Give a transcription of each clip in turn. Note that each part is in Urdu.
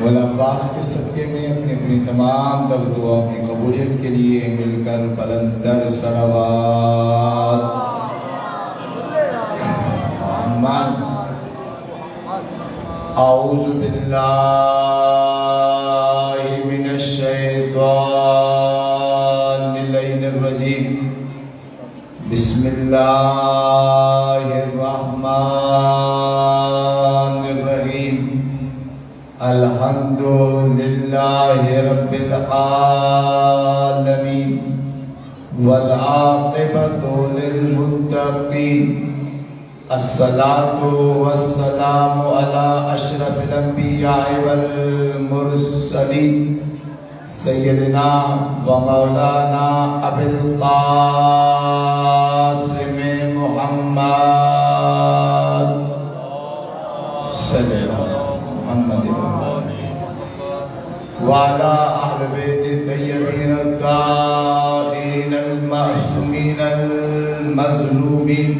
مولا عباس کے صدقے میں اپنی اپنی تمام تر دعاؤں کی قبولیت کے لیے مل کر بلندر صلوات محمد اعوذ باللہ من الشیطان اللعین الرجیم بسم اللہ الرحمن الرحیم الحمدللہ رب العالمین والعاقبۃ للمتقین الصلاة والسلام على اشرف الانبیاء والمرسلین سیدنا و مولانا ابی القاسم محمد صلی اللہ محمد وعلى اہل بیت طیبین الطاہرین المعصومین المظلومین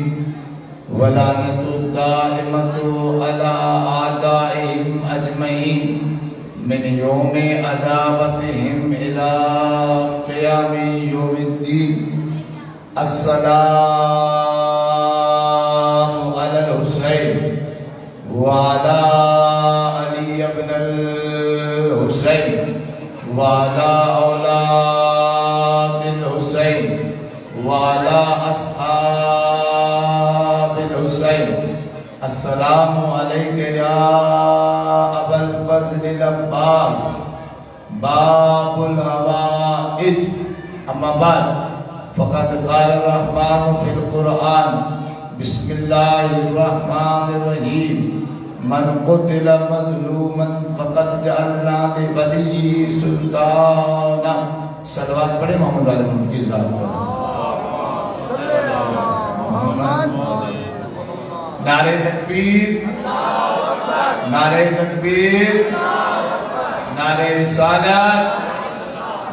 ولعنت الدائمۃ علی اعدائهم اجمعین من یوم عداوتهم الى قیام یوم الدین السلام علی الحسین وعلی علی ابن الحسین وعلی اولاد الحسین وعلی اصحاب الحسین السلام علیک یا ابا الفضل العباس باب الحوائج اما بعد فقد قال الرحمن فی القرآن بسم اللہ الرحمن الرحیم من قتل مظلوما فقد جعلنا لوليه سلطانا صلوات پڑھے محمد علیہ محمد کی ذات پر نعرہ تکبیر نعرہ تکبیر نعرہ رسالت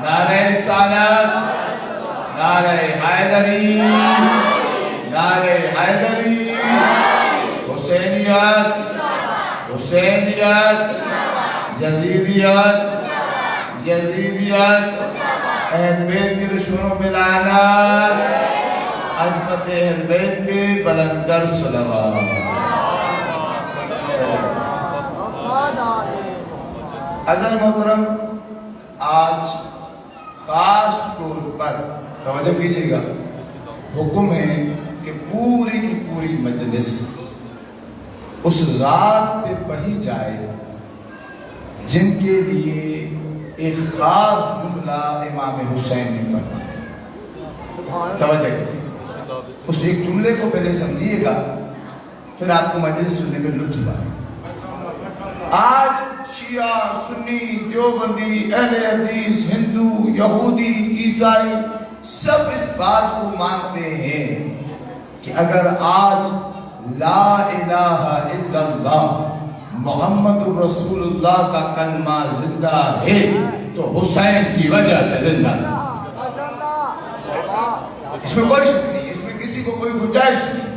نعرہ رسالت نعرہ حیدری نعرہ حیدری حسینیت حسینیت یزیدیت یزیدیت اہل بیت کی دشمنوں پہ لعنت عظمت اہل بیت پہ بلندر صلوات عزیز محترم آج خاص طور پر توجہ کیجئے گا حکم ہے کہ پوری کی پوری مجلس اس ذات پہ پڑھی جائے جن کے لیے ایک خاص جملہ امام حسین نے فرمایا توجہ کیجئے اس ایک جملے کو پہلے سمجھیے گا پھر آپ کو مجلس سننے میں لطف آئے آج شیعہ سنی دیوبندی اہل حدیث ہندو یہودی عیسائی سب اس بات کو مانتے ہیں کہ اگر آج لا الہ الا اللہ محمد رسول اللہ کا کلمہ زندہ ہے تو حسین کی وجہ سے زندہ ہے اس میں کوئی شک نہیں اس میں کسی کو کوئی گنجائش نہیں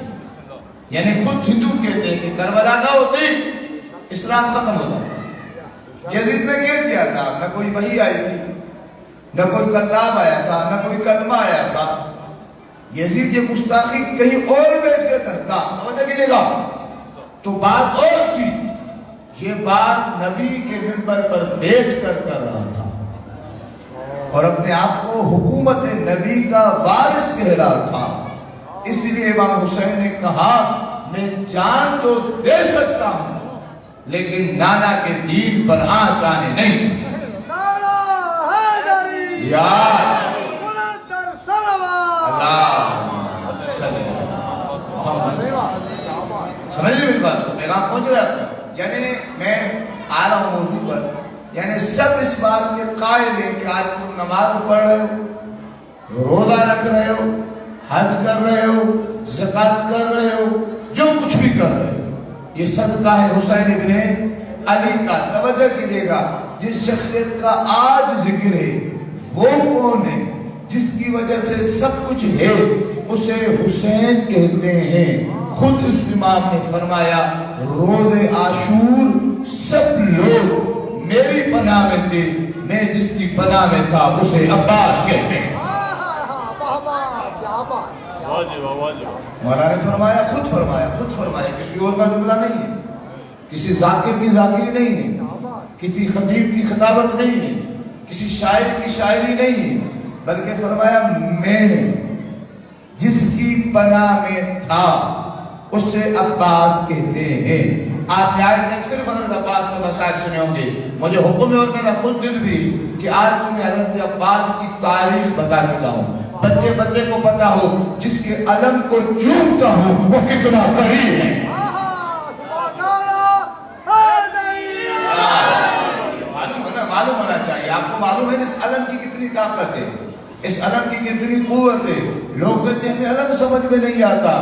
یعنی خود ہندو کہتے ہیں کہ کربلا نہ ہوتی اسلام ختم ہوتا یزید نے کہہ دیا تھا نہ کوئی وحی آئی تھی نہ کوئی کلام آیا تھا نہ کوئی کلمہ آیا تھا یزید یہ گستاخی کہیں اور بیچ کے کرتا توجہ کیجئے گا تو بات اور تھی یہ بات نبی کے منبر پر بیٹھ کر کر رہا تھا اور اپنے آپ کو حکومت نبی کا وارث کہہ رہا تھا اس لیے امام حسین نے کہا میں جان تو دے سکتا ہوں لیکن نانا کے دین پر آنچ آنے نہیں یار اللہ سمجھ لیں میری بات پیغام پہنچ رہا ہے یعنی میں آ رہا ہوں موضوع پر یعنی سب اس بات کے قائل ہیں کہ آج تم نماز پڑھ رہے ہو روزہ رکھ رہے ہو حج کر رہے ہو زکوٰۃ کر رہے ہو جو کچھ بھی کر رہے ہو یہ صدقہ ہے حسین ابن علی کا توجہ کیجئے گا جس شخصیت کا آج ذکر ہے وہ کون ہے جس کی وجہ سے سب کچھ ہے اسے حسین کہتے ہیں خود اس امام نے فرمایا روز عاشور سب لوگ میری پناہ میں تھی، میں جس کی پناہ میں تھا اسے عباس کہتے ہیں۔ مولا نے فرمایا، خود فرمایا، کسی اور کا جملہ نہیں ہے، کسی ذاکر کی ذاکری نہیں ہے، کسی خطیب کی خطابت نہیں ہے، کسی شاعر کی شاعری نہیں ہے، بلکہ فرمایا میں جس کی پناہ میں تھا اسے عباس کہتے ہیں۔ آپ نے آج تک صرف حضرت عباس کے مسائل سنے ہوں گے، مجھے حکم ہے اور میرا خود دل بھی کہ آج تمہیں حضرت عباس کی تاریخ بتا دیتا ہوں، بچے کو پتا ہو جس کے علم کو چومتا ہوں وہ کتنا قریب ہے۔ معلوم ہونا چاہیے، آپ کو معلوم ہے اس علم کی کتنی طاقت ہے، اس علم کی کتنی قوت ہے۔ لوگ کہتے ہیں علم سمجھ میں نہیں آتا،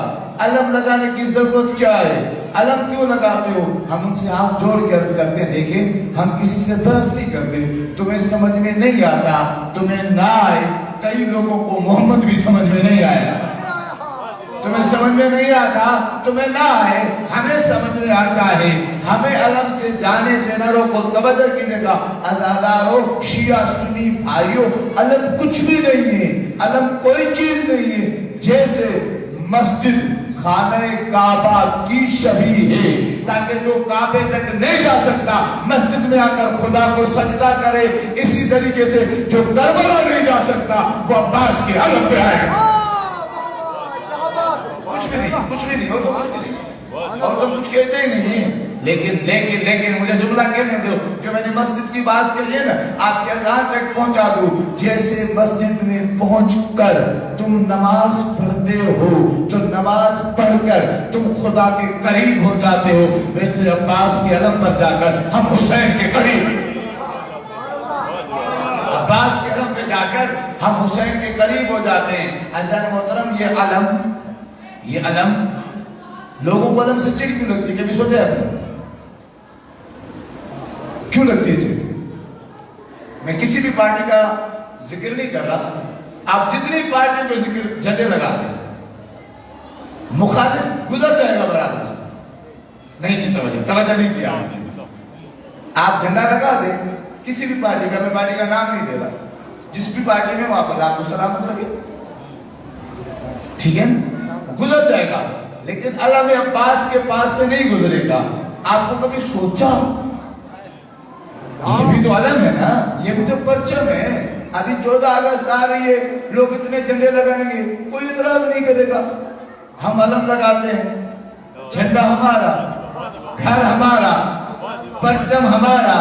علم لگانے کی ضرورت کیا ہے، علم کیوں لگاتے ہو؟ ہم ان سے ہاتھ جوڑ کے عرض کرتے ہیں دیکھیں ہم کسی سے بحث نہیں کرتے، تمہیں سمجھ میں نہیں آتا تمہیں نہ آئے۔ کئی لوگوں کو محمد بھی سمجھ میں نہیں آیا، تمہیں سمجھ میں نہیں آتا تمہیں نہ آئے، ہمیں سمجھ میں آتا ہے۔ ہمیں علم سے جانے سے نہ روکو، توجہ کیجئے گا عزادارو، شیعہ سنی بھائیوں، علم کچھ بھی نہیں ہے، علم کوئی چیز نہیں ہے۔ جیسے مسجد خانہ کعبہ کی شبیہ ہے، تاکہ جو کعبے تک نہیں جا سکتا مسجد میں آ کر خدا کو سجدہ کرے، اسی طریقے سے جو کربلا نہیں جا سکتا وہ عباس کے علم پہ آئے۔ کچھ بھی نہیں اور تو کچھ کہتے ہی نہیں، لیکن مجھے جملہ کہنے دو جو میں نے مسجد کی بات کہی ہے نا، آپ کے اذان تک پہنچا دوں۔ جیسے مسجد میں پہنچ کر تم نماز پڑھتے ہو تو نماز پڑھ کر تم خدا کے قریب ہو جاتے ہو، ویسے عباس کے علم پر جا کر ہم حسین کے قریب، عباس کے علم پہ جا کر ہم حسین کے قریب ہو جاتے ہیں۔ عزیزان محترم، یہ علم لوگوں کو علم سے چڑ کیوں لگتی ہے؟ کبھی سوچے آپ نے کیوں لگتی ہے چڑ؟ میں کسی بھی پارٹی کا ذکر نہیں کر رہا، آپ جتنی پارٹی کو ذکر جھنڈے لگا دیں، مخالف گزر جائے گا برابر سے، نہیں کی توجہ نہیں کیا آپ جھنڈا لگا دیں کسی بھی پارٹی کا، میں پارٹی کا نام نہیں دے رہا، جس بھی پارٹی میں وہاں پر آپ کو سلامت لگے، ٹھیک ہے، گزر جائے گا، لیکن علم عباس کے پاس سے نہیں گزرے گا۔ آپ کو کبھی سوچا یہ بھی تو علم ہے نا، یہ بھی تو پرچم ہے۔ ابھی 14 اگست آ رہی ہے، لوگ اتنے جھنڈے لگائیں گے، کوئی اعتراض نہیں کرے گا، ہم علم لگاتے ہیں، جھنڈا ہمارا، گھر ہمارا، پرچم ہمارا،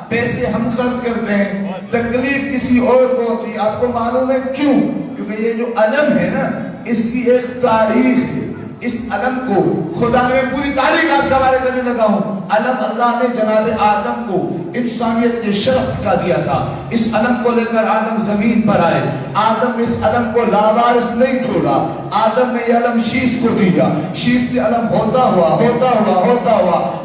پیسے ہم خرچ کرتے ہیں، تکلیف کسی اور کو ہوتی۔ آپ کو معلوم ہے کیوں؟ کیونکہ یہ جو علم ہے نا اس کی ایک تاریخ ہے، اس علم کو خدا نے پوری تاریخ آپ کا حوالے کرنے لگا ہوں۔ علم اللہ نے جناب آدم کو انسانیت کے شرف کا دیا تھا، اس علم کو لے کر آدم زمین پر آئے، آدم نے اس علم کو لاوارث نہیں چھوڑا، آدم نے یہ علم شیش کو دیا، شیش سے علم ہوتا ہوا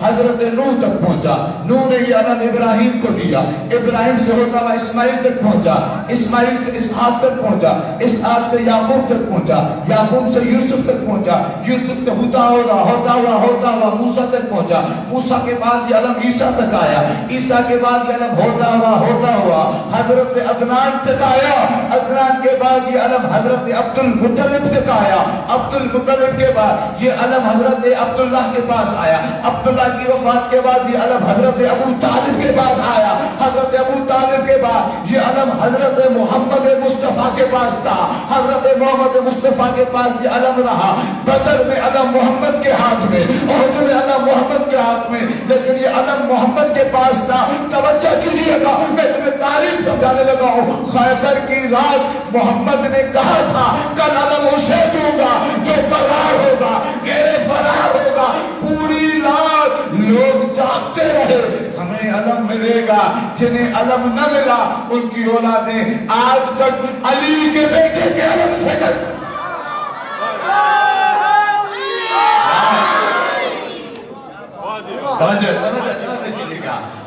حضرت نوح تک پہنچا، نوح نے یہ علم ابراہیم کو دیا، ابراہیم سے ہوتا ہوا اسماعیل تک پہنچا، اسماعیل سے اسحاق تک پہنچا، اسحاق سے یعقوب تک پہنچا، یعقوب سے یوسف تک پہنچا، یوسف سے ہوتا ہوا موسیٰ تک پہنچا، موسیٰ کے بعد یہ علم عیسیٰ تک آیا، عیسیٰ کے بعد یہ علم ہوتا ہوا حضرت عدنان تک آیا، عدنان کے بعد یہ علم حضرت عبد المطلب تک آیا، عبد المطلب کے بعد یہ علم حضرت عبداللہ کے پاس آیا، عبداللہ کی وفات کے بعد یہ علم حضرت ابو طالب کے پاس آیا، حضرت ابو طالب کے بعد یہ علم حضرت محمد مصطفیٰ کے پاس تھا، حضرت محمد مصطفیٰ کے پاس یہ علم رہا، بدر میں علم محمد کے ہاتھ میں، احد میں علم محمد کے ہاتھ میں، لیکن یہ علم محمد کے پاس تھا۔ توجہ کیجئے گا، میں تمہیں تاریخ سمجھانے لگا ہوں۔ خیبر کی رات محمد نے کہا تھا کل علم اسے دوں گا جو فرار ہوگا، غیر فرار ہوگا۔ پوری رات لوگ جاگتے رہے، ہمیں علم ملے گا، جنہیں علم نہ ملا ان کی اولادیں آج تک علی کے بیٹے کے علم سے کرتے۔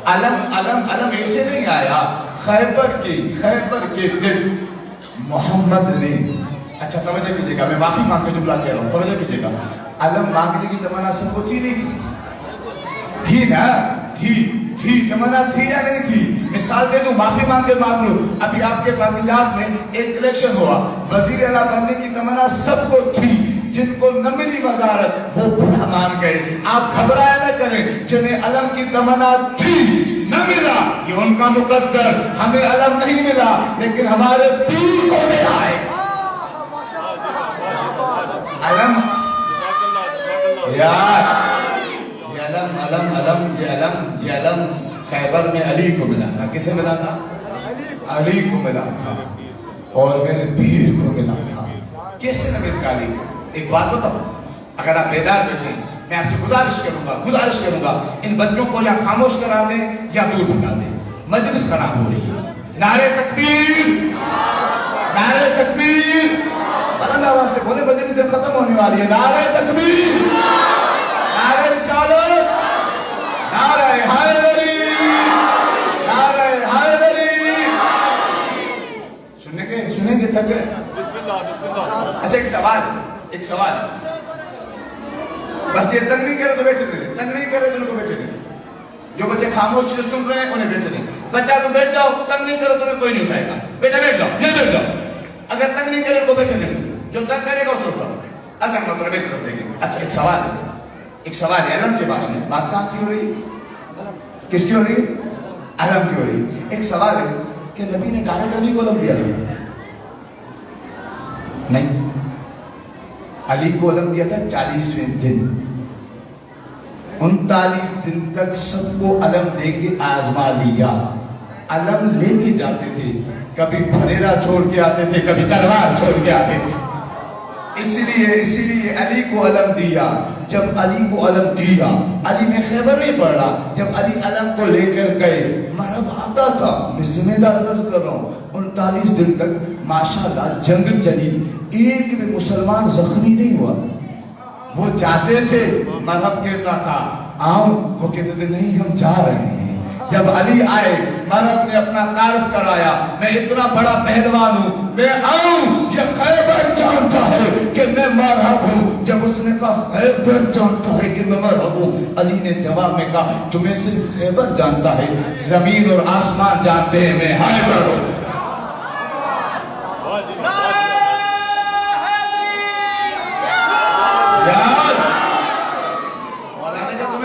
علم ایسے نہیں آیا، خیبر کے دن محمد نے، اچھا توجہ کیجئے گا، میں معافی مانگ کے جملہ کہہ رہا ہوں، توجہ کیجئے گا، علم مانگنے کی تمنا سب کو تھی نہیں تھی نا؟ تھی تھی تمنا تھی یا نہیں تھی؟ مثال دے دوں، معافی مانگ کے مانگ لو. ابھی آپ کے پنجاب میں ایک الیکشن ہوا، وزیر اعلیٰ بننے کی تمنا سب کو تھی، جن کو نہ ملی وزارت وہ برا مان گئے. آپ گھبرایا نہ کریں، جنہیں علم کی تمنا تھی نہ ملا یہ ان کا مقدر. ہمیں علم نہیں ملا لیکن ہمارے پیر کو ملا ہے. علم یار یہ علم خیبر میں علی کو ملا تھا. کسے ملا تھا؟ علی کو ملا تھا اور میرے پیر کو ملا تھا. کیسے نہ مل علی کو؟ ایک بات بتاؤ، اگر آپ بیدار بیٹھیں میں آپ سے گزارش کروں گا ان بچوں کو یا خاموش کرا دیں یا دور بھگا دیں. مجلس خراب ہو رہی ہے. نعرہ تکبیر، نعرہ تکبیر، بلند آواز سے بولے، مجلس سے ختم ہونے والی ہے. نعرہ تکبیر، نعرہ رسالت، نعرہ حیدری، نعرہ حیدری. سنیں گے تھک گئے؟ اچھا ایک سوال بس، یہ تنگ نہیں کرے تو بیٹھے رہے، تنگ نہیں کرے تو ان کو بیٹھے رہے. جو بچے خاموش سے سن رہے ہیں انہیں بیٹھے رہے. بچہ تو بیٹھ جاؤ، تنگ نہیں کرو تمہیں کوئی نہیں اٹھائے گا. بیٹا بیٹھ جاؤ، یہ بیٹھ جاؤ. اگر تنگ نہیں کرے تو بیٹھے رہے، جو تنگ کرے گا اس کو اصل مطلب ایک طرف دیکھیں. اچھا ایک سوال ہے علم کے بارے میں. بات کہاں کی ہو رہی ہے؟ کس کی ہو رہی ہے؟ علم کی ہو رہی ہے. ایک سوال ہے کہ نبی نے ڈائریکٹ علی کو علم دیا نہیں؟ علی کو علم دیا تھا 40ویں دن. 39 دن تک سب کو علم دے کے آزما لیا. علم لے کے جاتے تھے، کبھی پھریرا چھوڑ کے آتے تھے، کبھی تلوار چھوڑ کے آتے تھے. اسی لیے علی کو علم دیا. جب علی کو علم دیا، علی میں خیبر نہیں پڑا. جب علی علم کو لے کر گئے، مرحب آتا تھا. میں ذمہ دار عرض کر رہا ہوں 39 دن تک ماشاءاللہ جنگ چلی، ایک بھی مسلمان زخمی نہیں ہوا. وہ جاتے تھے، مرحب کہتا تھا آؤ، وہ کہتے تھے نہیں ہم جا رہے ہیں. جب علی آئے، مرحب نے اپنا تعارف کرایا، میں اتنا بڑا پہلوان ہوں، میں آؤں. یہ خیبر جانتا ہے کہ میں مرحب ہوں. جب اس نے کہا خیبر جانتا ہے کہ میں مرحب ہوں، علی نے جواب میں کہا تمہیں صرف خیبر جانتا ہے، زمین اور آسمان جانتے ہیں میں حیدر ہوں.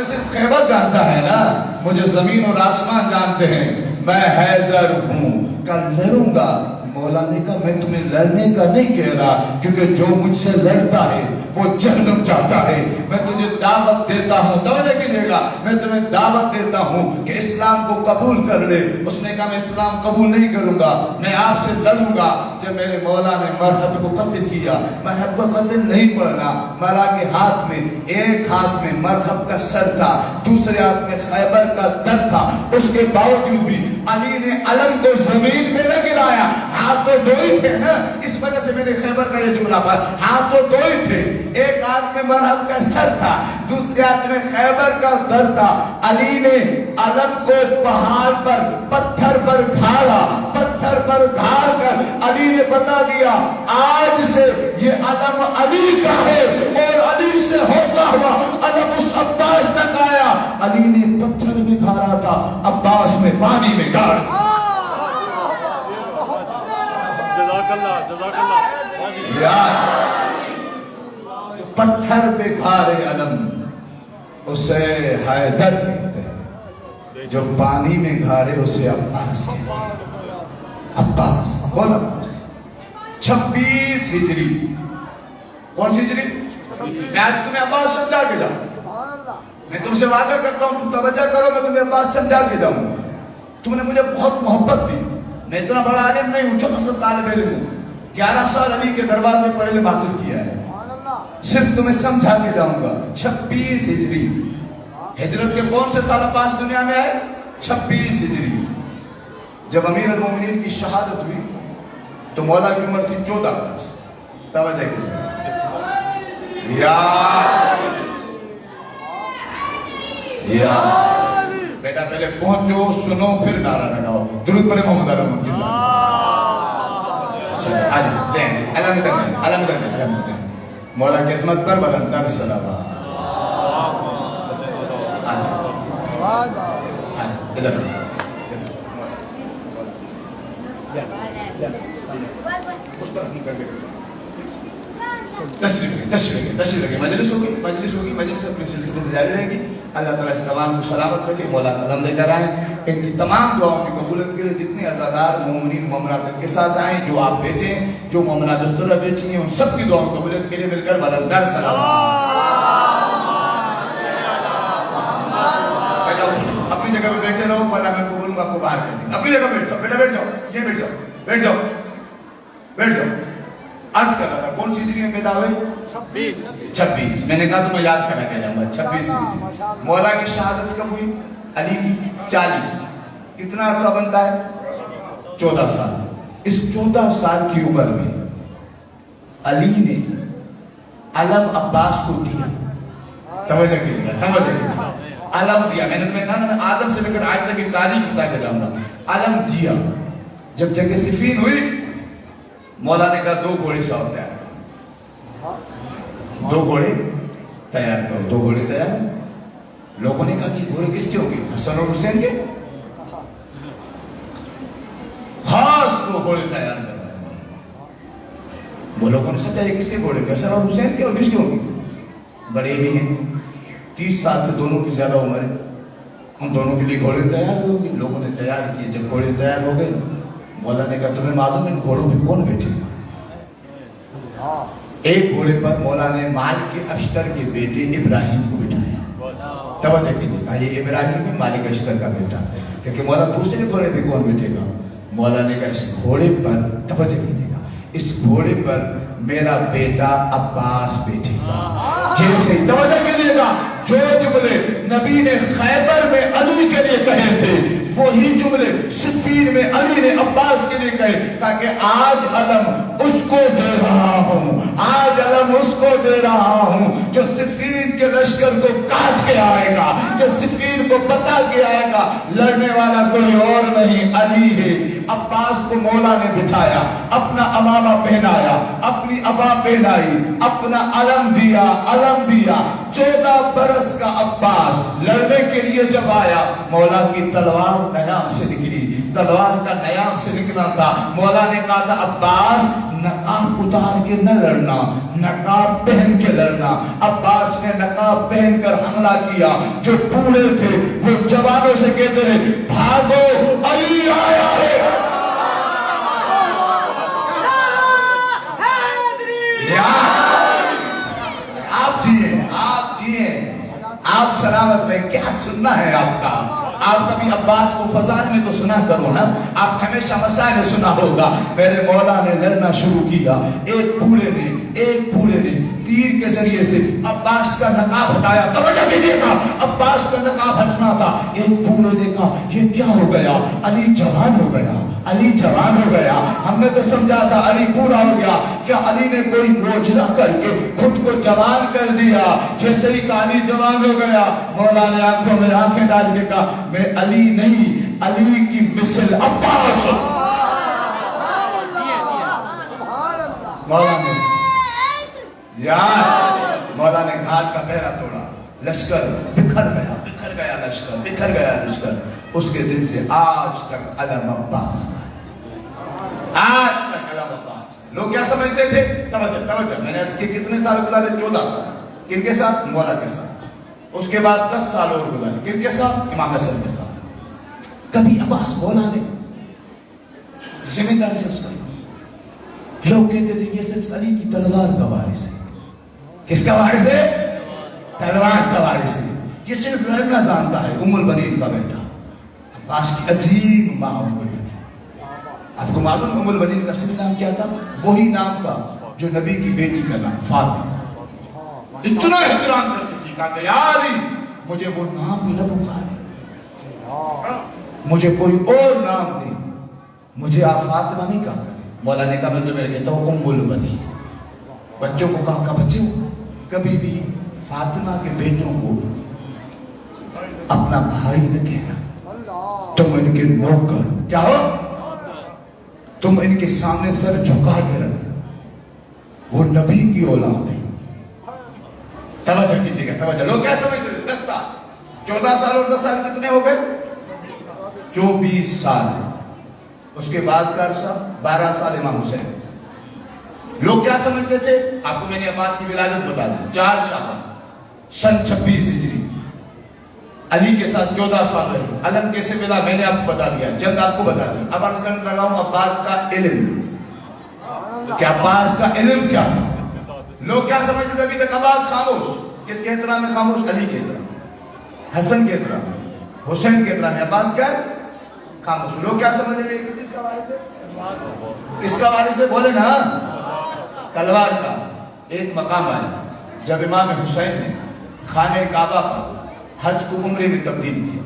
صرف خیبر جانتا ہے نا، مجھے زمین اور آسمان جانتے ہیں، میں حیدر ہوں. کل لڑوں گا. مولا نے کہا میں تمہیں لڑنے کا نہیں کہہ رہا، کیونکہ جو مجھ سے لڑتا ہے وہ جہنم چاہتا ہے. میں تجھے دعوت دیتا ہوں، توجہ کیجئے گا، میں تمہیں دعوت دیتا ہوں کہ اسلام کو قبول کر لے. اس نے کہا میں اسلام قبول نہیں کروں گا، میں آپ سے لڑوں گا. جب میرے مولا نے مرحب کو قتل کیا، مرحب کو قتل نہیں پڑنا، مولا کے ہاتھ میں، ایک ہاتھ میں مرحب کا سر تھا، دوسرے ہاتھ میں خیبر کا در تھا. اس کے باوجود بھی علی نے علم کو زمین میں نہ گرایا. ہاتھ تو دو ہی تھے نا، اس وجہ سے میرے خیبر کا یہ جملہ پر ہاتھ تو دو ہی تھے. ایک ہاتھ میں مرحب کا سر تھا، دوسرے ہاتھ میں خیبر کا در تھا. علی نے علم کو پہاڑ پر پتھر پر گھاڑا، پتھر پر گھاڑ کر علی نے بتا دیا آج سے یہ علم علی کا ہے، اور علی سے ہوتا ہوا علم اس عباس تک آیا. علی نے پتھر میں گھاڑا تھا، عباس میں پانی میں گھاڑا. پتھر پہ گھارے علم اسے حیدر کہتے ہیں، جو پانی میں گھارے اسے عباس کہتے ہیں. عباس کون عباس؟ 26 ہجری. کون سی ہجری؟ میں آج تمہیں عباس سمجھا کے جاؤں. میں تم سے وعدہ کرتا ہوں تم توجہ کرو، میں تمہیں عباس سمجھا کے جاؤں. تم نے مجھے بہت محبت دی. میں اتنا بڑا عالم نہیں ہوں، چھوٹا سا طالب علم ہوں. 11 سال علی کے دروازے پر علم حاصل کیا ہے. صرف تمہیں سمجھا کے جاؤں گا. 26 ہجری، ہجرت کے کون سے سال عباس دنیا میں آئے؟ 26 ہجری. جب امیر المومنین کی شہادت ہوئی تو مولا کی عمر تھی 14 برس. توجہ کیجئے یا بیٹا پہلے پہنچو، سنو، پھر نعرہ لگاؤ. درود پڑھے محمد رحمت کی علم مولا کی عظمت پر بلند صلوات. ادھر تشریف لگے مجلس ہوگی اپنے سلسلے میں جاری رہے گی. اللہ تعالیٰ اس زبان کو سلامت رکھے. مولا قدم لے کر آئیں, ان کی تمام دعاؤں کی قبولیت کرے. جتنے عزادار مومنین مومنات کے ساتھ آئیں, جو آپ بیٹے ہیں, جو مومنات اس طرح بیٹی ہیں, ان سب کی دعاؤں کی قبولیت کے لیے مل کر بلندر سلام. اپنی جگہ پہ بیٹھے رہو, ورنہ میں کو بولوں گا آپ کو باہر کر دیں. اپنی جگہ بیٹھ جاؤ, بیٹا بیٹھ جاؤ, یہ بیٹھ جاؤ, بیٹھ جاؤ, بیٹھ جاؤ. عرض کر رہا تھا کون سی ہجری میں پیدا ہوئے؟ 26. میں نے کہا تو میں یاد کرا کے جاؤں گا. 26 ہجری. مولا کی شہادت کب ہوئی؟ علی کی 40. کتنا عرصہ بنتا ہے؟ 14 سال. اس 14 سال کی عمر میں علی نے علم عباس کو دیا. توجہ کیجیے, علم دیا. میں نے تمہیں کہا نا, میں آدم سے لے کر آج تک کی تاریخ بتا کے جاؤں گا. علم دیا. جب جنگ صفین ہوئی, مولا نے کہا 2 گھوڑے سے اور تیار کرو, 2 گھوڑے تیار کرو. 2 گھوڑے تیار. لوگوں نے کہا کہ گھوڑے کس کے ہوں گے؟ حسن اور حسین کے. خاص 2 گھوڑے تیار کرو. وہ لوگوں نے سمجھا یہ کس کے گھوڑے کے؟ حسن اور حسین کے. اور کس کے ہوں گے؟ بڑے بھی ہیں, 30 سال سے دونوں کی زیادہ عمر ہے, ان دونوں کے لیے گھوڑے تیار ہو گئے. لوگوں نے تیار کیے. جب گھوڑے تیار ہو گئے, مولا نے کہا تمہیں معلوم ان گھوڑوں پہ کون بیٹھے گا؟ ایک گھوڑے پر مولا نے مالک اشتر کے بیٹے ابراہیم کو بٹھایا. توجہ کیجیے, کہا یہ ابراہیم ہے مالک اشتر کا بیٹا. کیونکہ مولا دوسرے گھوڑے پہ کون بیٹھے گا؟ مولا نے کہا اس گھوڑے پر, توجہ کیجیے گا, اس گھوڑے پر میرا بیٹا عباس بیٹھے گا. جیسے توجہ کیجیے گا, جو جملے نبی نے خیبر میں علی کے لیے کہے تھے, وہی جملے صفین میں علی نے عباس کے لیے کہے. تاکہ آج علم اس کو دے رہا ہوں, آج علم اس کو دے رہا ہوں جو صفین کے لشکر کو کاٹ کے آئے گا, جو صفین کو بتا کے آئے گا. لڑنے والا کوئی اور نہیں, علی ہے. عباس کو مولا نے بٹھایا, اپنا امامہ پہنایا, اپنی عبا پہنائی, اپنا علم دیا, علم دیا. 14 برس کا عباس لڑنے کے لیے جب آیا, مولا کی تلوار نیام سے نکلی. تلوار کا نیام سے نکلا تھا. مولا نے کہا تھا عباس نقاب اتار کے نہ لڑنا, نقاب پہن کے لڑنا. عباس نے نقاب پہن کر حملہ کیا. جو بوڑھے تھے وہ جوانوں سے کہتے ہیں بھاگو علی آیا ہے. آپ جیئے, آپ جیئے, آپ سلامت رہیں. کیا سننا ہے آپ کا؟ آپ کبھی عباس کو فضان میں تو سنا کرو نا, آپ ہمیشہ مسائل سنا ہوگا. میرے مولا نے لڑنا شروع کیا. ایک بوڑھے نے تیر کے ذریعے سے عباس کا نقاب ہٹایا. توجہ کیجیے گا, عباس کا نقاب ہٹنا تھا. ایک بوڑھے نے کہا یہ کیا ہو گیا؟ علی جوان ہو گیا, علی جوان ہو گیا. ہم نے تو سمجھا تھا علی بوڑھا ہو گیا. کیا علی نے کوئی معجزہ کر کے خود کو جوان کر دیا؟ جیسے ہی علی جوان ہو گیا, مولا نے آنکھوں میں آنکھیں ڈال کے کہا میں علی نہیں, علی کی مثل عباس ہوں. مولا نے مولا نے گھاٹ کا پہرا توڑا. لشکر بکھر گیا لشکر. اس کے دن سے آج تک علم عباس, آج تک علم عباس. لوگ کیا سمجھتے تھے؟ توجہ, میں نے اس کے کتنے سال گزارے؟ 14 سال. کن کے ساتھ؟ مولا کے ساتھ. اس کے بعد 10 سال اور گزارے. کن کے ساتھ؟ امام حسن کے ساتھ. کبھی عباس مولا نے ذمہ داری سے اس کا, لوگ کہتے تھے یہ صرف علی کی تلوار کا وارث ہے. کس کا وارث ہے؟ تلوار کا وارث ہے. یہ صرف لڑنا جانتا ہے, ام البنین کا بیٹا. عباس کی عظیم ماں ام البنین. آپ کو معلوم ام البنین کا اصلی نام کیا تھا؟ وہی نام تھا جو نبی کی بیٹی کا نام فاطمہ. اتنا احترام کرتی تھی, کہا کہ یا علی مجھے وہ نام نہ پکارے, مجھے کوئی اور نام دے, مجھے آپ فاطمہ نہیں کہا کرے. مولا نے کہا میں تمہیں کہتا ہوں ام البنین. بچوں کو کہا کہ بچے کبھی بھی فاطمہ کے بیٹوں کو اپنا بھائی نہ کہنا. تم ان کے نوکر, کیا ہو, تم ان کے سامنے سر جھکا کے رکھنا. وہ نبی کی اولاد ہے. توجہ کیجیے گا, توجہ. لوگ کیا سمجھتے تھے؟ 10 سال, 14 سال اور 10 سال کتنے ہو گئے؟ 24 سال اس کے بعد کا عرصہ 12 سال امام حسین. لوگ کیا سمجھتے تھے؟ آپ کو میں نے عباس کی ولادت بتا دی 4 شعبان سن 26 ہجری. علی کے ساتھ 14 سال رہے. علم کیسے ملا میں نے آپ کو بتا دیا, جنگ آپ کو بتا دی. اب عرض کرنے لگا ہوں عباس کا علم, کہ عباس کا علم کیا تھا. لوگ کیا سمجھتے تھے ابھی تک؟ عباس خاموش. کس کے احترام میں خاموش؟ علی کے احترام, حسن کے احترام, حسین کے احترام. عباس کیا ہے؟ خاموش. لوگ کیا سمجھ رہے ہیں؟ کس کا وارث ہے؟ کس کا وارث ہے؟ بولے نا, تلوار کا. ایک مقام آیا جب امام حسین نے خانہ کعبہ پر حج کو عمرے میں تبدیل کیا.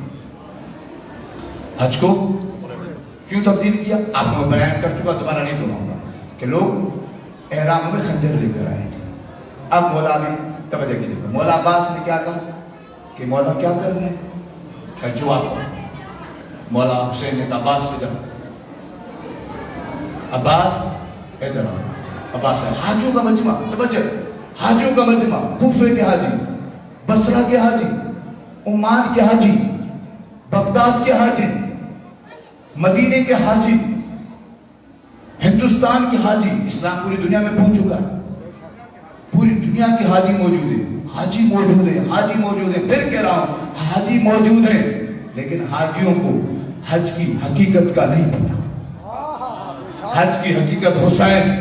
حج کو کیوں تبدیل کیا آپ کو بیان کر چکا, دوبارہ نہیں دہراؤں گا. کہ لوگ احرام میں خنجر لے کر آئے تھے. اب مولا نے توجہ کی دیکھا, مولا عباس نے کیا کہا کہ مولا کیا کرنا ہے؟ کہ جو آپ کو. مولا حسین نے کہا عباس ادھر, عباس ادھر. عباس ہے حاجیوں کا مجمع, توجہ, حاجیوں کا مجمع. کوفے کے حاجی, بصرہ کے حاجی, عمان کے حاجی, بغداد کے حاجی, مدینے کے حاجی, ہندوستان کے حاجی. اسلام پوری دنیا میں پہنچ چکا ہے, پوری دنیا کے حاجی موجود ہیں. حاجی موجود ہیں, حاجی موجود ہیں. پھر کہہ رہا ہوں حاجی موجود ہیں, لیکن حاجیوں کو حج کی حقیقت کا نہیں پتا. حج کی حقیقت حسین.